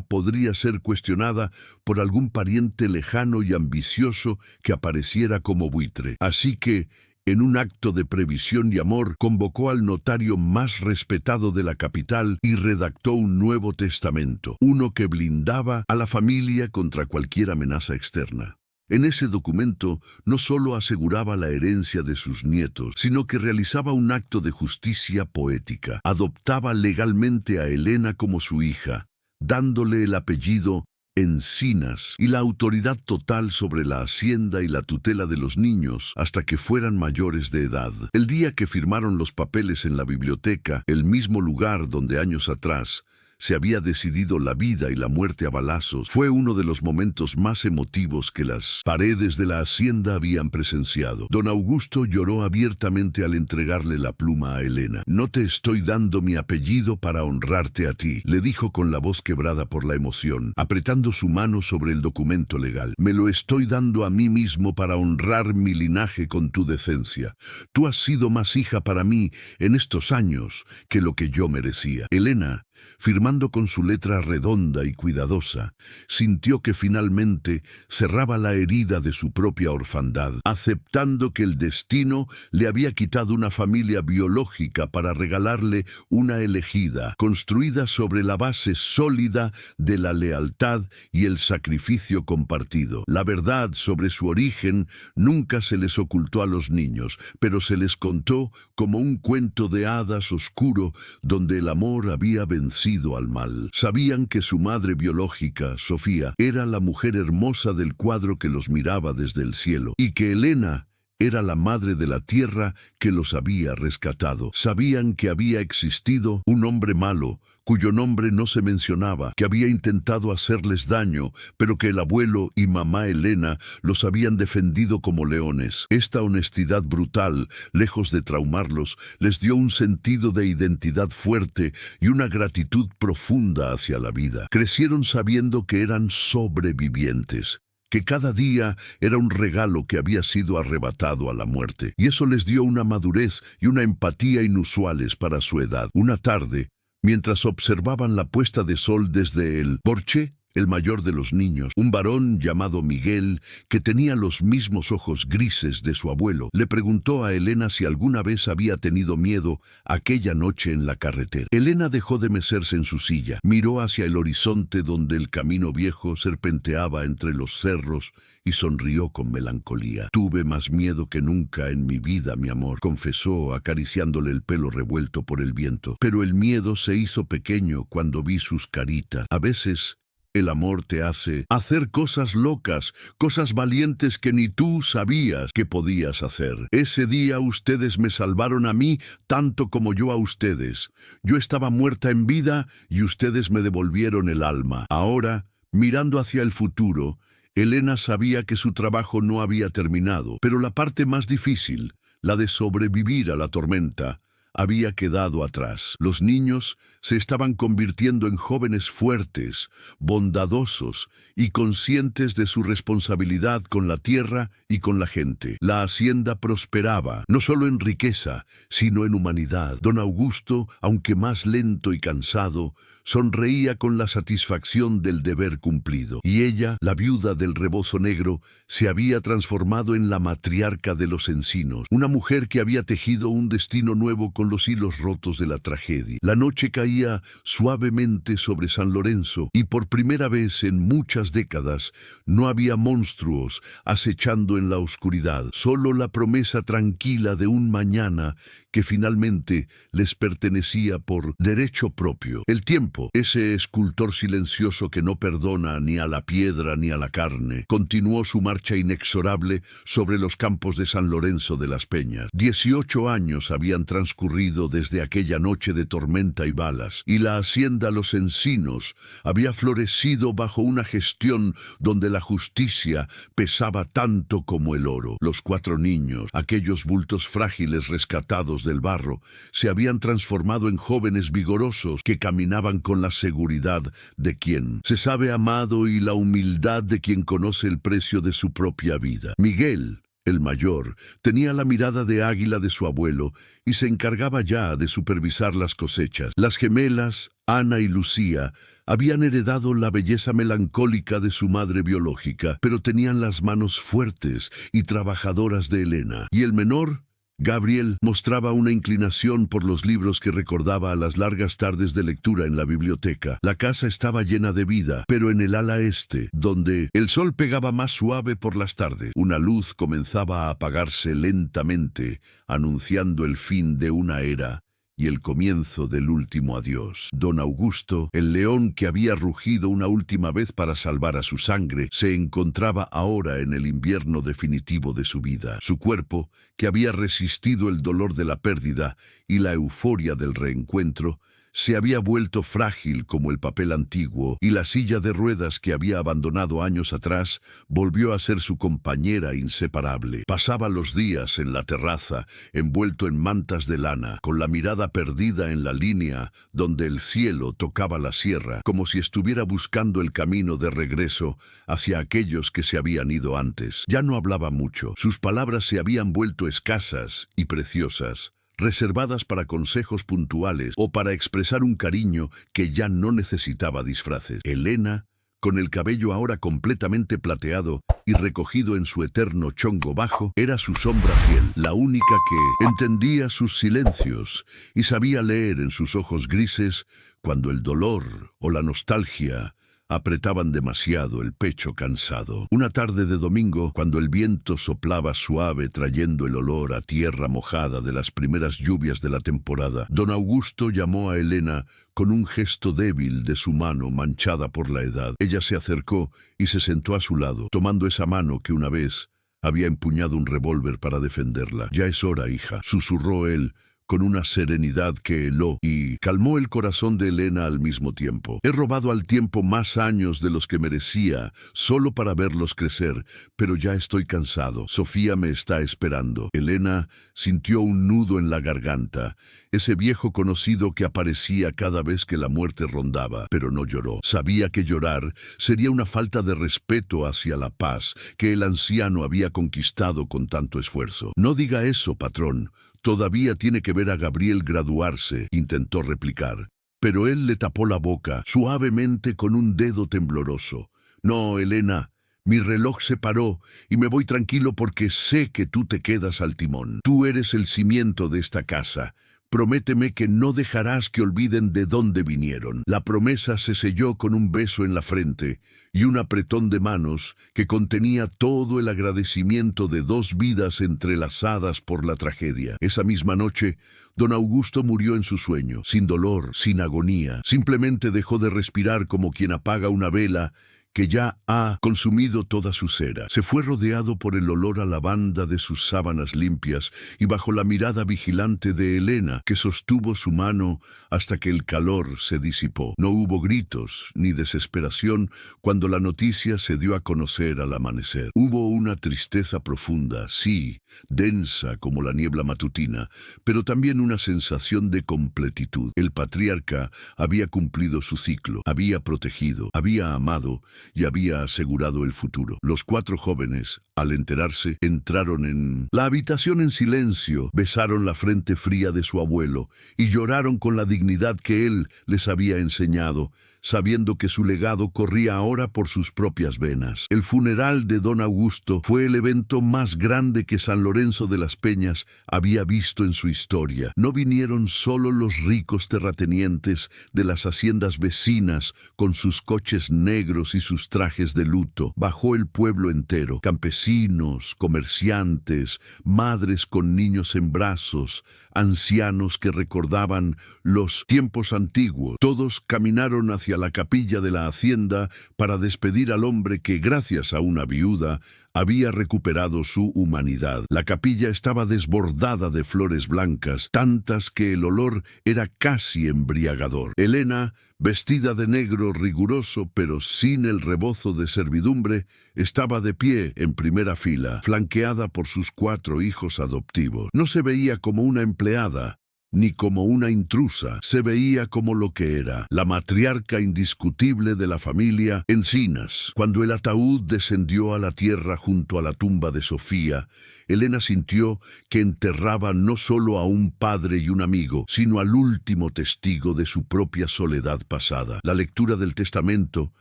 podría ser cuestionada por algún pariente lejano y ambicioso que apareciera como buitre. Así que, en un acto de previsión y amor, convocó al notario más respetado de la capital y redactó un nuevo testamento, uno que blindaba a la familia contra cualquier amenaza externa. En ese documento no solo aseguraba la herencia de sus nietos, sino que realizaba un acto de justicia poética. Adoptaba legalmente a Elena como su hija, dándole el apellido encinas y la autoridad total sobre la hacienda y la tutela de los niños hasta que fueran mayores de edad. El día que firmaron los papeles en la biblioteca, el mismo lugar donde años atrás se había decidido la vida y la muerte a balazos, fue uno de los momentos más emotivos que las paredes de la hacienda habían presenciado. Don Augusto lloró abiertamente al entregarle la pluma a Elena. «No te estoy dando mi apellido para honrarte a ti», le dijo con la voz quebrada por la emoción, apretando su mano sobre el documento legal. «Me lo estoy dando a mí mismo para honrar mi linaje con tu decencia. Tú has sido más hija para mí en estos años que lo que yo merecía». Elena, firmando con su letra redonda y cuidadosa, sintió que finalmente cerraba la herida de su propia orfandad, aceptando que el destino le había quitado una familia biológica para regalarle una elegida, construida sobre la base sólida de la lealtad y el sacrificio compartido. La verdad sobre su origen nunca se les ocultó a los niños, pero se les contó como un cuento de hadas oscuro donde el amor había vencido al mal. Sabían que su madre biológica, Sofía, era la mujer hermosa del cuadro que los miraba desde el cielo, y que Elena era la madre de la tierra que los había rescatado. Sabían que había existido un hombre malo, cuyo nombre no se mencionaba, que había intentado hacerles daño, pero que el abuelo y mamá Elena los habían defendido como leones. Esta honestidad brutal, lejos de traumarlos, les dio un sentido de identidad fuerte y una gratitud profunda hacia la vida. Crecieron sabiendo que eran sobrevivientes, que cada día era un regalo que había sido arrebatado a la muerte, y eso les dio una madurez y una empatía inusuales para su edad. Una tarde, mientras observaban la puesta de sol desde el porche, el mayor de los niños, un varón llamado Miguel, que tenía los mismos ojos grises de su abuelo, le preguntó a Elena si alguna vez había tenido miedo aquella noche en la carretera. Elena dejó de mecerse en su silla, miró hacia el horizonte donde el camino viejo serpenteaba entre los cerros y sonrió con melancolía. «Tuve más miedo que nunca en mi vida, mi amor», confesó, acariciándole el pelo revuelto por el viento. «Pero el miedo se hizo pequeño cuando vi sus caritas. A veces el amor te hace hacer cosas locas, cosas valientes que ni tú sabías que podías hacer. Ese día ustedes me salvaron a mí tanto como yo a ustedes. Yo estaba muerta en vida y ustedes me devolvieron el alma». Ahora, mirando hacia el futuro, Elena sabía que su trabajo no había terminado, pero la parte más difícil, la de sobrevivir a la tormenta, había quedado atrás. Los niños se estaban convirtiendo en jóvenes fuertes, bondadosos y conscientes de su responsabilidad con la tierra y con la gente. La hacienda prosperaba, no solo en riqueza, sino en humanidad. Don Augusto, aunque más lento y cansado, sonreía con la satisfacción del deber cumplido. Y ella, la viuda del rebozo negro, se había transformado en la matriarca de los encinos, una mujer que había tejido un destino nuevo con los hilos rotos de la tragedia. La noche caía suavemente sobre San Lorenzo y por primera vez en muchas décadas no había monstruos acechando en la oscuridad, solo la promesa tranquila de un mañana que finalmente les pertenecía por derecho propio. El tiempo, ese escultor silencioso que no perdona ni a la piedra ni a la carne, continuó su marcha inexorable sobre los campos de San Lorenzo de las Peñas. 18 años habían transcurrido desde aquella noche de tormenta y balas, y la hacienda Los Encinos había florecido bajo una gestión donde la justicia pesaba tanto como el oro. Los 4 niños, aquellos bultos frágiles rescatados del barro, se habían transformado en jóvenes vigorosos que caminaban con la seguridad de quien se sabe amado y la humildad de quien conoce el precio de su propia vida. Miguel, el mayor, tenía la mirada de águila de su abuelo y se encargaba ya de supervisar las cosechas. Las gemelas, Ana y Lucía, habían heredado la belleza melancólica de su madre biológica, pero tenían las manos fuertes y trabajadoras de Elena. Y el menor, Gabriel, mostraba una inclinación por los libros que recordaba a las largas tardes de lectura en la biblioteca. La casa estaba llena de vida, pero en el ala este, donde el sol pegaba más suave por las tardes, una luz comenzaba a apagarse lentamente, anunciando el fin de una era y el comienzo del último adiós. Don Augusto, el león que había rugido una última vez para salvar a su sangre, se encontraba ahora en el invierno definitivo de su vida. Su cuerpo, que había resistido el dolor de la pérdida y la euforia del reencuentro, se había vuelto frágil como el papel antiguo, y la silla de ruedas que había abandonado años atrás volvió a ser su compañera inseparable. Pasaba los días en la terraza, envuelto en mantas de lana, con la mirada perdida en la línea donde el cielo tocaba la sierra, como si estuviera buscando el camino de regreso hacia aquellos que se habían ido antes. Ya no hablaba mucho, sus palabras se habían vuelto escasas y preciosas, reservadas para consejos puntuales o para expresar un cariño que ya no necesitaba disfraces. Elena, con el cabello ahora completamente plateado y recogido en su eterno chongo bajo, era su sombra fiel, la única que entendía sus silencios y sabía leer en sus ojos grises cuando el dolor o la nostalgia apretaban demasiado el pecho cansado. Una tarde de domingo, cuando el viento soplaba suave trayendo el olor a tierra mojada de las primeras lluvias de la temporada, don Augusto llamó a Elena con un gesto débil de su mano manchada por la edad. Ella se acercó y se sentó a su lado, tomando esa mano que una vez había empuñado un revólver para defenderla. «Ya es hora, hija», susurró él, con una serenidad que heló y calmó el corazón de Elena al mismo tiempo. «He robado al tiempo más años de los que merecía, solo para verlos crecer, pero ya estoy cansado. Sofía me está esperando». Elena sintió un nudo en la garganta, ese viejo conocido que aparecía cada vez que la muerte rondaba, pero no lloró. Sabía que llorar sería una falta de respeto hacia la paz que el anciano había conquistado con tanto esfuerzo. «No diga eso, patrón. Todavía tiene que ver a Gabriel graduarse», intentó replicar. Pero él le tapó la boca suavemente con un dedo tembloroso. «No, Elena, mi reloj se paró y me voy tranquilo porque sé que tú te quedas al timón. Tú eres el cimiento de esta casa. Prométeme que no dejarás que olviden de dónde vinieron». La promesa se selló con un beso en la frente y un apretón de manos que contenía todo el agradecimiento de dos vidas entrelazadas por la tragedia. Esa misma noche, don Augusto murió en su sueño, sin dolor, sin agonía. Simplemente dejó de respirar como quien apaga una vela que ya ha consumido toda su cera. Se fue rodeado por el olor a lavanda de sus sábanas limpias y bajo la mirada vigilante de Elena, que sostuvo su mano hasta que el calor se disipó. No hubo gritos ni desesperación cuando la noticia se dio a conocer al amanecer. Hubo una tristeza profunda, sí, densa como la niebla matutina, pero también una sensación de completitud. El patriarca había cumplido su ciclo, había protegido, había amado y había asegurado el futuro. Los cuatro jóvenes, al enterarse, entraron en la habitación en silencio, besaron la frente fría de su abuelo y lloraron con la dignidad que él les había enseñado, sabiendo que su legado corría ahora por sus propias venas. El funeral de don Augusto fue el evento más grande que San Lorenzo de las Peñas había visto en su historia. No vinieron solo los ricos terratenientes de las haciendas vecinas con sus coches negros y sus trajes de luto. Bajó el pueblo entero, campesinos, comerciantes, madres con niños en brazos, ancianos que recordaban los tiempos antiguos. Todos caminaron hacia la capilla de la hacienda para despedir al hombre que, gracias a una viuda, había recuperado su humanidad. La capilla estaba desbordada de flores blancas, tantas que el olor era casi embriagador. Elena, vestida de negro riguroso pero sin el rebozo de servidumbre, estaba de pie en primera fila, flanqueada por sus 4 hijos adoptivos. No se veía como una empleada, ni como una intrusa, se veía como lo que era, la matriarca indiscutible de la familia Encinas. Cuando el ataúd descendió a la tierra junto a la tumba de Sofía, Elena sintió que enterraba no solo a un padre y un amigo, sino al último testigo de su propia soledad pasada. La lectura del testamento,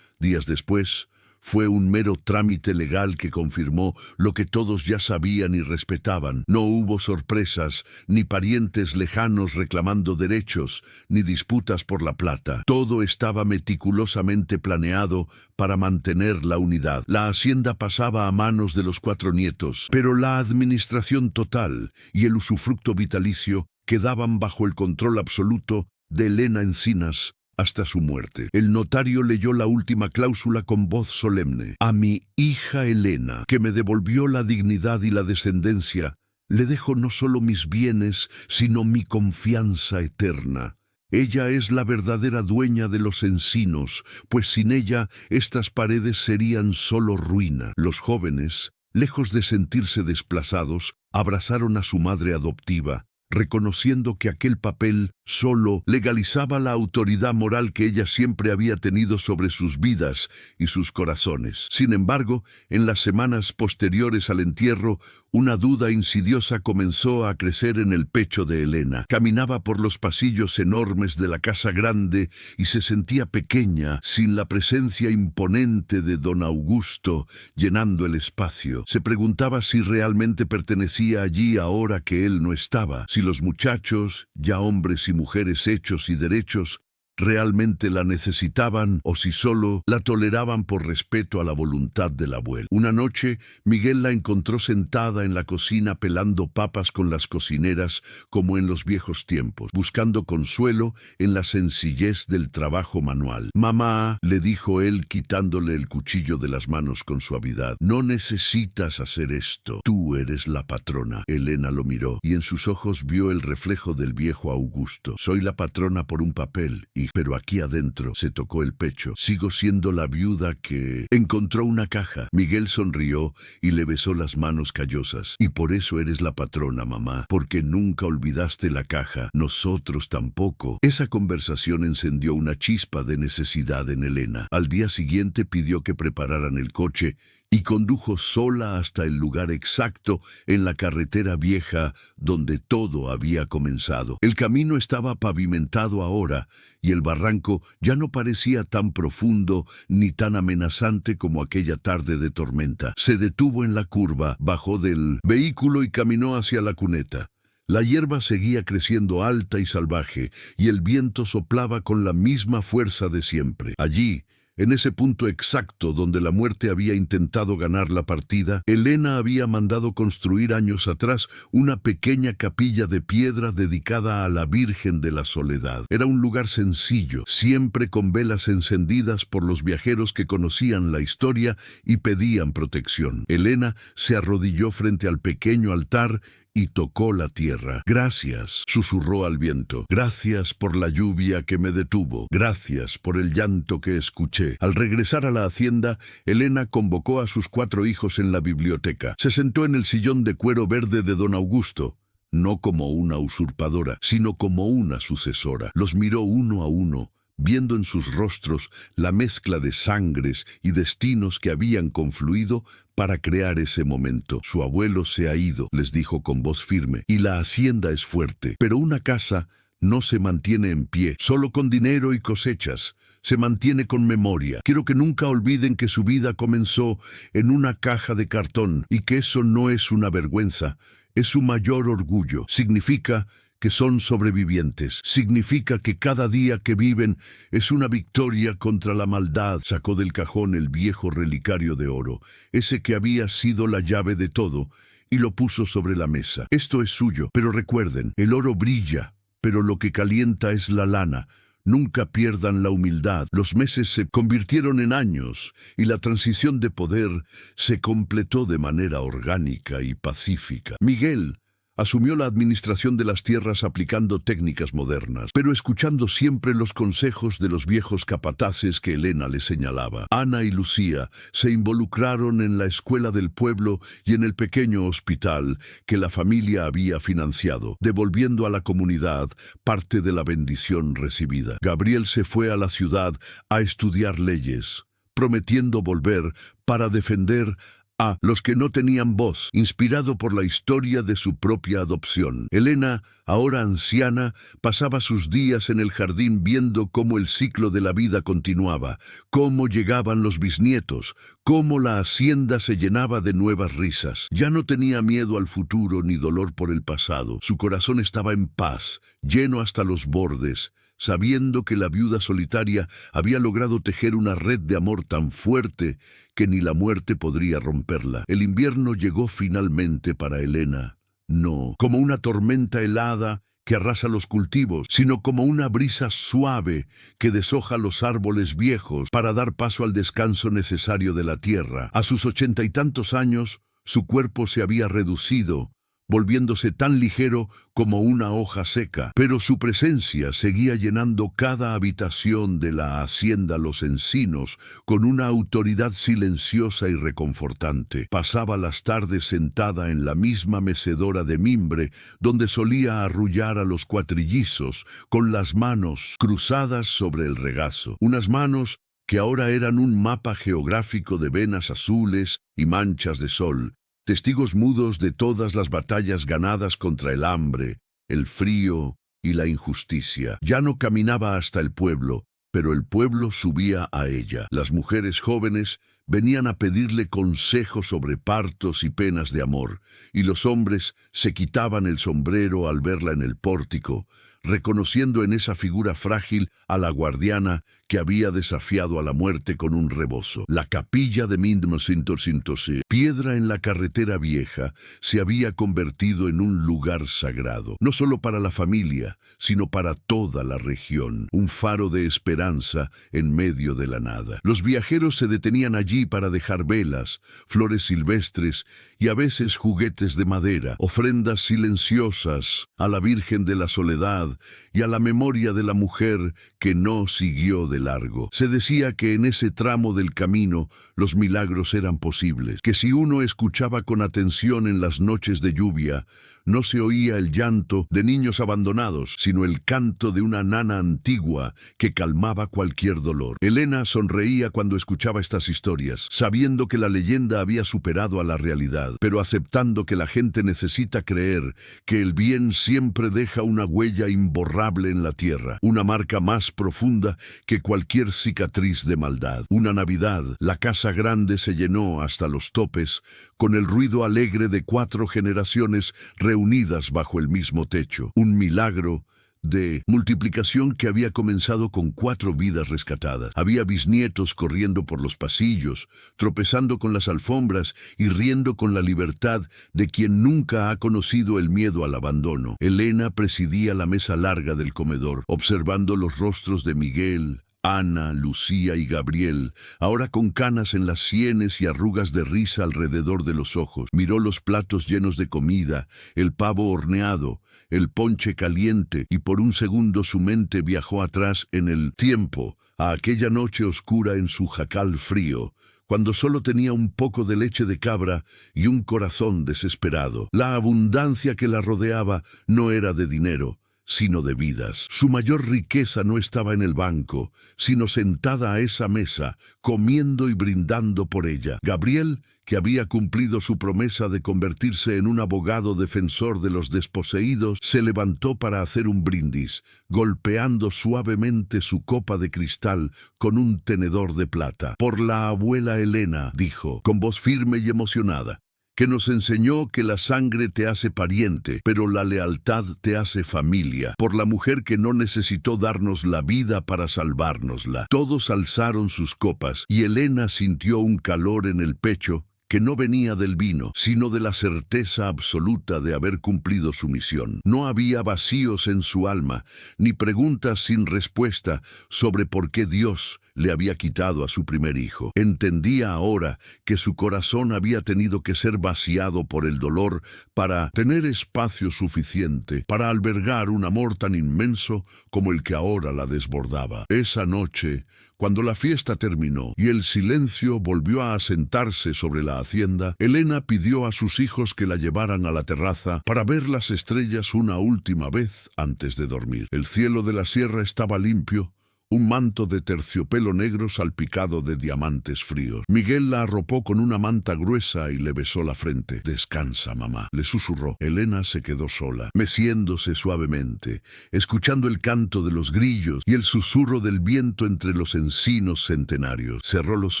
días después, fue un mero trámite legal que confirmó lo que todos ya sabían y respetaban. No hubo sorpresas, ni parientes lejanos reclamando derechos, ni disputas por la plata. Todo estaba meticulosamente planeado para mantener la unidad. La hacienda pasaba a manos de los 4 nietos, pero la administración total y el usufructo vitalicio quedaban bajo el control absoluto de Elena Encinas hasta su muerte. El notario leyó la última cláusula con voz solemne. A mi hija Elena, que me devolvió la dignidad y la descendencia, le dejo no solo mis bienes, sino mi confianza eterna. Ella es la verdadera dueña de los encinos, pues sin ella estas paredes serían solo ruina. Los jóvenes, lejos de sentirse desplazados, abrazaron a su madre adoptiva, reconociendo que aquel papel solo legalizaba la autoridad moral que ella siempre había tenido sobre sus vidas y sus corazones. Sin embargo, en las semanas posteriores al entierro, una duda insidiosa comenzó a crecer en el pecho de Elena. Caminaba por los pasillos enormes de la casa grande y se sentía pequeña, sin la presencia imponente de don Augusto llenando el espacio. Se preguntaba si realmente pertenecía allí ahora que él no estaba, si los muchachos, ya hombres y mujeres hechos y derechos, realmente la necesitaban o si solo la toleraban por respeto a la voluntad del abuelo. Una noche, Miguel la encontró sentada en la cocina pelando papas con las cocineras como en los viejos tiempos, buscando consuelo en la sencillez del trabajo manual. «Mamá», le dijo él quitándole el cuchillo de las manos con suavidad, «no necesitas hacer esto. Tú eres la patrona». Elena lo miró y en sus ojos vio el reflejo del viejo Augusto. «Soy la patrona por un papel, hija. Pero aquí adentro», se tocó el pecho, «sigo siendo la viuda que encontró una caja». Miguel sonrió y le besó las manos callosas. «Y por eso eres la patrona, mamá, porque nunca olvidaste la caja. Nosotros tampoco». Esa conversación encendió una chispa de necesidad en Elena. Al día siguiente pidió que prepararan el coche y condujo sola hasta el lugar exacto en la carretera vieja donde todo había comenzado. El camino estaba pavimentado ahora y el barranco ya no parecía tan profundo ni tan amenazante como aquella tarde de tormenta. Se detuvo en la curva, bajó del vehículo y caminó hacia la cuneta. La hierba seguía creciendo alta y salvaje y el viento soplaba con la misma fuerza de siempre. Allí, en ese punto exacto donde la muerte había intentado ganar la partida, Elena había mandado construir años atrás una pequeña capilla de piedra dedicada a la Virgen de la Soledad. Era un lugar sencillo, siempre con velas encendidas por los viajeros que conocían la historia y pedían protección. Elena se arrodilló frente al pequeño altar y tocó la tierra. «Gracias», susurró al viento. «Gracias por la lluvia que me detuvo. Gracias por el llanto que escuché». Al regresar a la hacienda, Elena convocó a sus 4 hijos en la biblioteca. Se sentó en el sillón de cuero verde de don Augusto, no como una usurpadora, sino como una sucesora. Los miró uno a uno, viendo en sus rostros la mezcla de sangres y destinos que habían confluido para crear ese momento. «Su abuelo se ha ido», les dijo con voz firme, «y la hacienda es fuerte, pero una casa no se mantiene en pie, solo con dinero y cosechas. Se mantiene con memoria. Quiero que nunca olviden que su vida comenzó en una caja de cartón y que eso no es una vergüenza, es su mayor orgullo. Significa que son sobrevivientes. Significa que cada día que viven es una victoria contra la maldad». Sacó del cajón el viejo relicario de oro, ese que había sido la llave de todo, y lo puso sobre la mesa. «Esto es suyo, pero recuerden, el oro brilla, pero lo que calienta es la lana. Nunca pierdan la humildad». Los meses se convirtieron en años y la transición de poder se completó de manera orgánica y pacífica. Miguel asumió la administración de las tierras aplicando técnicas modernas, pero escuchando siempre los consejos de los viejos capataces que Elena le señalaba. Ana y Lucía se involucraron en la escuela del pueblo y en el pequeño hospital que la familia había financiado, devolviendo a la comunidad parte de la bendición recibida. Gabriel se fue a la ciudad a estudiar leyes, prometiendo volver para defender a los que no tenían voz, inspirado por la historia de su propia adopción. Elena, ahora anciana, pasaba sus días en el jardín viendo cómo el ciclo de la vida continuaba, cómo llegaban los bisnietos, cómo la hacienda se llenaba de nuevas risas. Ya no tenía miedo al futuro ni dolor por el pasado. Su corazón estaba en paz, lleno hasta los bordes, sabiendo que la viuda solitaria había logrado tejer una red de amor tan fuerte que ni la muerte podría romperla. El invierno llegó finalmente para Elena. No, como una tormenta helada que arrasa los cultivos, sino como una brisa suave que deshoja los árboles viejos para dar paso al descanso necesario de la tierra. A sus 80 y tantos años, su cuerpo se había reducido, volviéndose tan ligero como una hoja seca, pero su presencia seguía llenando cada habitación de la hacienda Los Encinos con una autoridad silenciosa y reconfortante. Pasaba las tardes sentada en la misma mecedora de mimbre donde solía arrullar a los cuatrillizos, con las manos cruzadas sobre el regazo, unas manos que ahora eran un mapa geográfico de venas azules y manchas de sol, testigos mudos de todas las batallas ganadas contra el hambre, el frío y la injusticia. Ya no caminaba hasta el pueblo, pero el pueblo subía a ella. Las mujeres jóvenes venían a pedirle consejo sobre partos y penas de amor, y los hombres se quitaban el sombrero al verla en el pórtico, reconociendo en esa figura frágil a la guardiana que había desafiado a la muerte con un rebozo. La capilla de 1912, piedra en la carretera vieja, se había convertido en un lugar sagrado, no solo para la familia, sino para toda la región, un faro de esperanza en medio de la nada. Los viajeros se detenían allí para dejar velas, flores silvestres y a veces juguetes de madera, ofrendas silenciosas a la Virgen de la Soledad y a la memoria de la mujer que no siguió de largo. Se decía que en ese tramo del camino los milagros eran posibles, que si uno escuchaba con atención en las noches de lluvia, no se oía el llanto de niños abandonados, sino el canto de una nana antigua que calmaba cualquier dolor. Elena sonreía cuando escuchaba estas historias, sabiendo que la leyenda había superado a la realidad, pero aceptando que la gente necesita creer que el bien siempre deja una huella imborrable en la tierra, una marca más profunda que cualquier cicatriz de maldad. Una Navidad, la casa grande se llenó hasta los topes con el ruido alegre de 4 generaciones reunidas bajo el mismo techo. Un milagro de multiplicación que había comenzado con 4 vidas rescatadas. Había bisnietos corriendo por los pasillos, tropezando con las alfombras y riendo con la libertad de quien nunca ha conocido el miedo al abandono. Elena presidía la mesa larga del comedor, observando los rostros de Miguel, Ana, Lucía y Gabriel, ahora con canas en las sienes y arrugas de risa alrededor de los ojos. Miró los platos llenos de comida, el pavo horneado, el ponche caliente, y por un segundo su mente viajó atrás en el tiempo, a aquella noche oscura en su jacal frío, cuando solo tenía un poco de leche de cabra y un corazón desesperado. La abundancia que la rodeaba no era de dinero, sino de vidas. Su mayor riqueza no estaba en el banco, sino sentada a esa mesa, comiendo y brindando por ella. Gabriel, que había cumplido su promesa de convertirse en un abogado defensor de los desposeídos, se levantó para hacer un brindis, golpeando suavemente su copa de cristal con un tenedor de plata. Por la abuela Elena, dijo, con voz firme y emocionada, que nos enseñó que la sangre te hace pariente, pero la lealtad te hace familia. Por la mujer que no necesitó darnos la vida para salvárnosla. Todos alzaron sus copas y Elena sintió un calor en el pecho que no venía del vino, sino de la certeza absoluta de haber cumplido su misión. No había vacíos en su alma, ni preguntas sin respuesta sobre por qué Dios le había quitado a su primer hijo. Entendía ahora que su corazón había tenido que ser vaciado por el dolor para tener espacio suficiente para albergar un amor tan inmenso como el que ahora la desbordaba. Esa noche, cuando la fiesta terminó y el silencio volvió a asentarse sobre la hacienda, Elena pidió a sus hijos que la llevaran a la terraza para ver las estrellas una última vez antes de dormir. El cielo de la sierra estaba limpio, un manto de terciopelo negro salpicado de diamantes fríos. Miguel la arropó con una manta gruesa y le besó la frente. «Descansa, mamá», le susurró. Elena se quedó sola, meciéndose suavemente, escuchando el canto de los grillos y el susurro del viento entre los encinos centenarios. Cerró los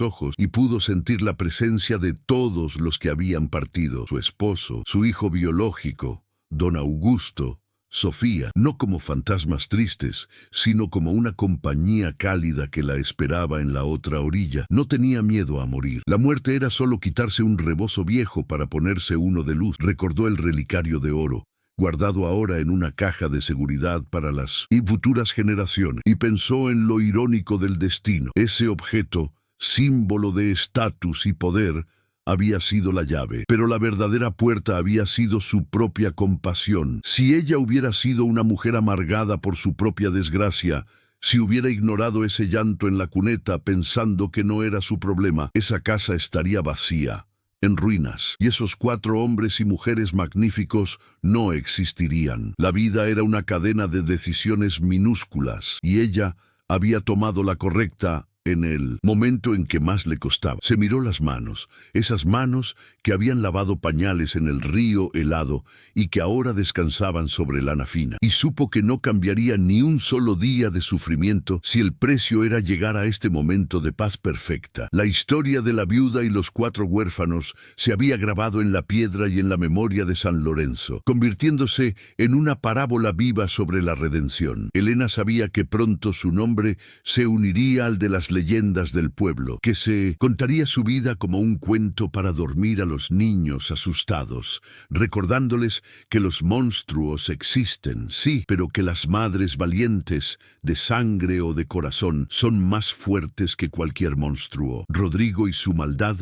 ojos y pudo sentir la presencia de todos los que habían partido: su esposo, su hijo biológico, don Augusto, Sofía, no como fantasmas tristes, sino como una compañía cálida que la esperaba en la otra orilla. No tenía miedo a morir. La muerte era solo quitarse un rebozo viejo para ponerse uno de luz. Recordó el relicario de oro, guardado ahora en una caja de seguridad para las futuras generaciones, y pensó en lo irónico del destino. Ese objeto, símbolo de estatus y poder, había sido la llave, pero la verdadera puerta había sido su propia compasión. Si ella hubiera sido una mujer amargada por su propia desgracia, si hubiera ignorado ese llanto en la cuneta pensando que no era su problema, esa casa estaría vacía, en ruinas, y esos 4 hombres y mujeres magníficos no existirían. La vida era una cadena de decisiones minúsculas, y ella había tomado la correcta en el momento en que más le costaba. Se miró las manos, esas manos que habían lavado pañales en el río helado y que ahora descansaban sobre lana fina, y supo que no cambiaría ni un solo día de sufrimiento si el precio era llegar a este momento de paz perfecta. La historia de la viuda y los 4 huérfanos se había grabado en la piedra y en la memoria de San Lorenzo, convirtiéndose en una parábola viva sobre la redención. Elena sabía que pronto su nombre se uniría al de las leyendas del pueblo, que se contaría su vida como un cuento para dormir a los niños asustados, recordándoles que los monstruos existen, sí, pero que las madres valientes, de sangre o de corazón, son más fuertes que cualquier monstruo. Rodrigo y su maldad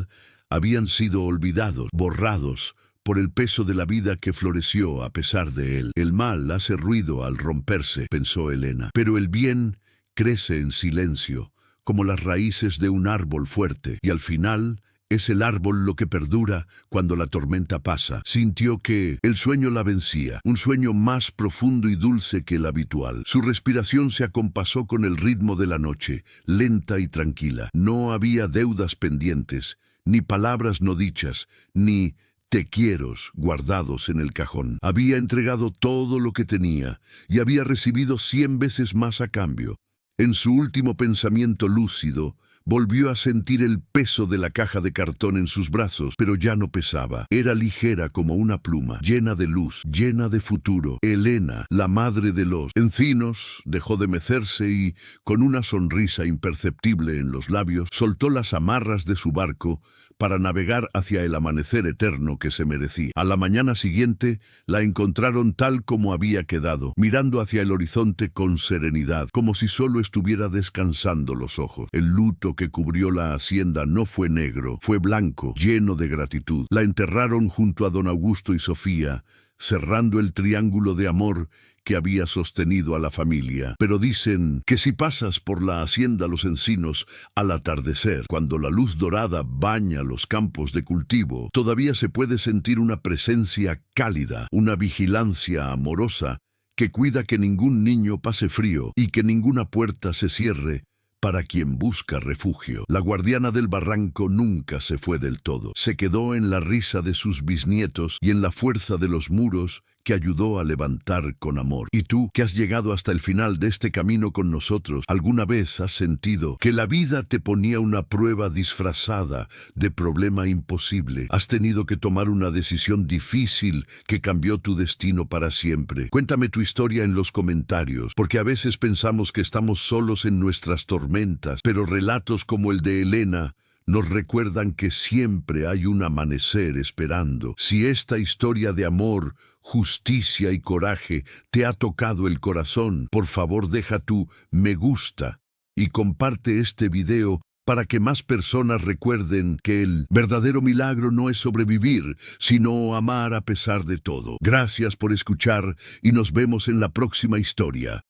habían sido olvidados, borrados, por el peso de la vida que floreció a pesar de él. El mal hace ruido al romperse, pensó Elena, pero el bien crece en silencio, como las raíces de un árbol fuerte, y al final es el árbol lo que perdura cuando la tormenta pasa. Sintió que el sueño la vencía, un sueño más profundo y dulce que el habitual. Su respiración se acompasó con el ritmo de la noche, lenta y tranquila. No había deudas pendientes, ni palabras no dichas, ni te quieros guardados en el cajón. Había entregado todo lo que tenía, y había recibido 100 veces más a cambio. En su último pensamiento lúcido, volvió a sentir el peso de la caja de cartón en sus brazos, pero ya no pesaba. Era ligera como una pluma, llena de luz, llena de futuro. Elena, la madre de los encinos, dejó de mecerse y, con una sonrisa imperceptible en los labios, soltó las amarras de su barco para navegar hacia el amanecer eterno que se merecía. A la mañana siguiente, la encontraron tal como había quedado, mirando hacia el horizonte con serenidad, como si solo estuviera descansando los ojos. El luto que cubrió la hacienda no fue negro, fue blanco, lleno de gratitud. La enterraron junto a don Augusto y Sofía, cerrando el triángulo de amor que había sostenido a la familia. Pero dicen que si pasas por la hacienda Los Encinos al atardecer, cuando la luz dorada baña los campos de cultivo, todavía se puede sentir una presencia cálida, una vigilancia amorosa que cuida que ningún niño pase frío y que ninguna puerta se cierre para quien busca refugio. La guardiana del barranco nunca se fue del todo. Se quedó en la risa de sus bisnietos y en la fuerza de los muros que ayudó a levantar con amor. Y tú, que has llegado hasta el final de este camino con nosotros, ¿alguna vez has sentido que la vida te ponía una prueba disfrazada de problema imposible? ¿Has tenido que tomar una decisión difícil que cambió tu destino para siempre? Cuéntame tu historia en los comentarios, porque a veces pensamos que estamos solos en nuestras tormentas, pero relatos como el de Elena nos recuerdan que siempre hay un amanecer esperando. Si esta historia de amor, justicia y coraje te ha tocado el corazón, por favor deja tu me gusta y comparte este video para que más personas recuerden que el verdadero milagro no es sobrevivir, sino amar a pesar de todo. Gracias por escuchar y nos vemos en la próxima historia.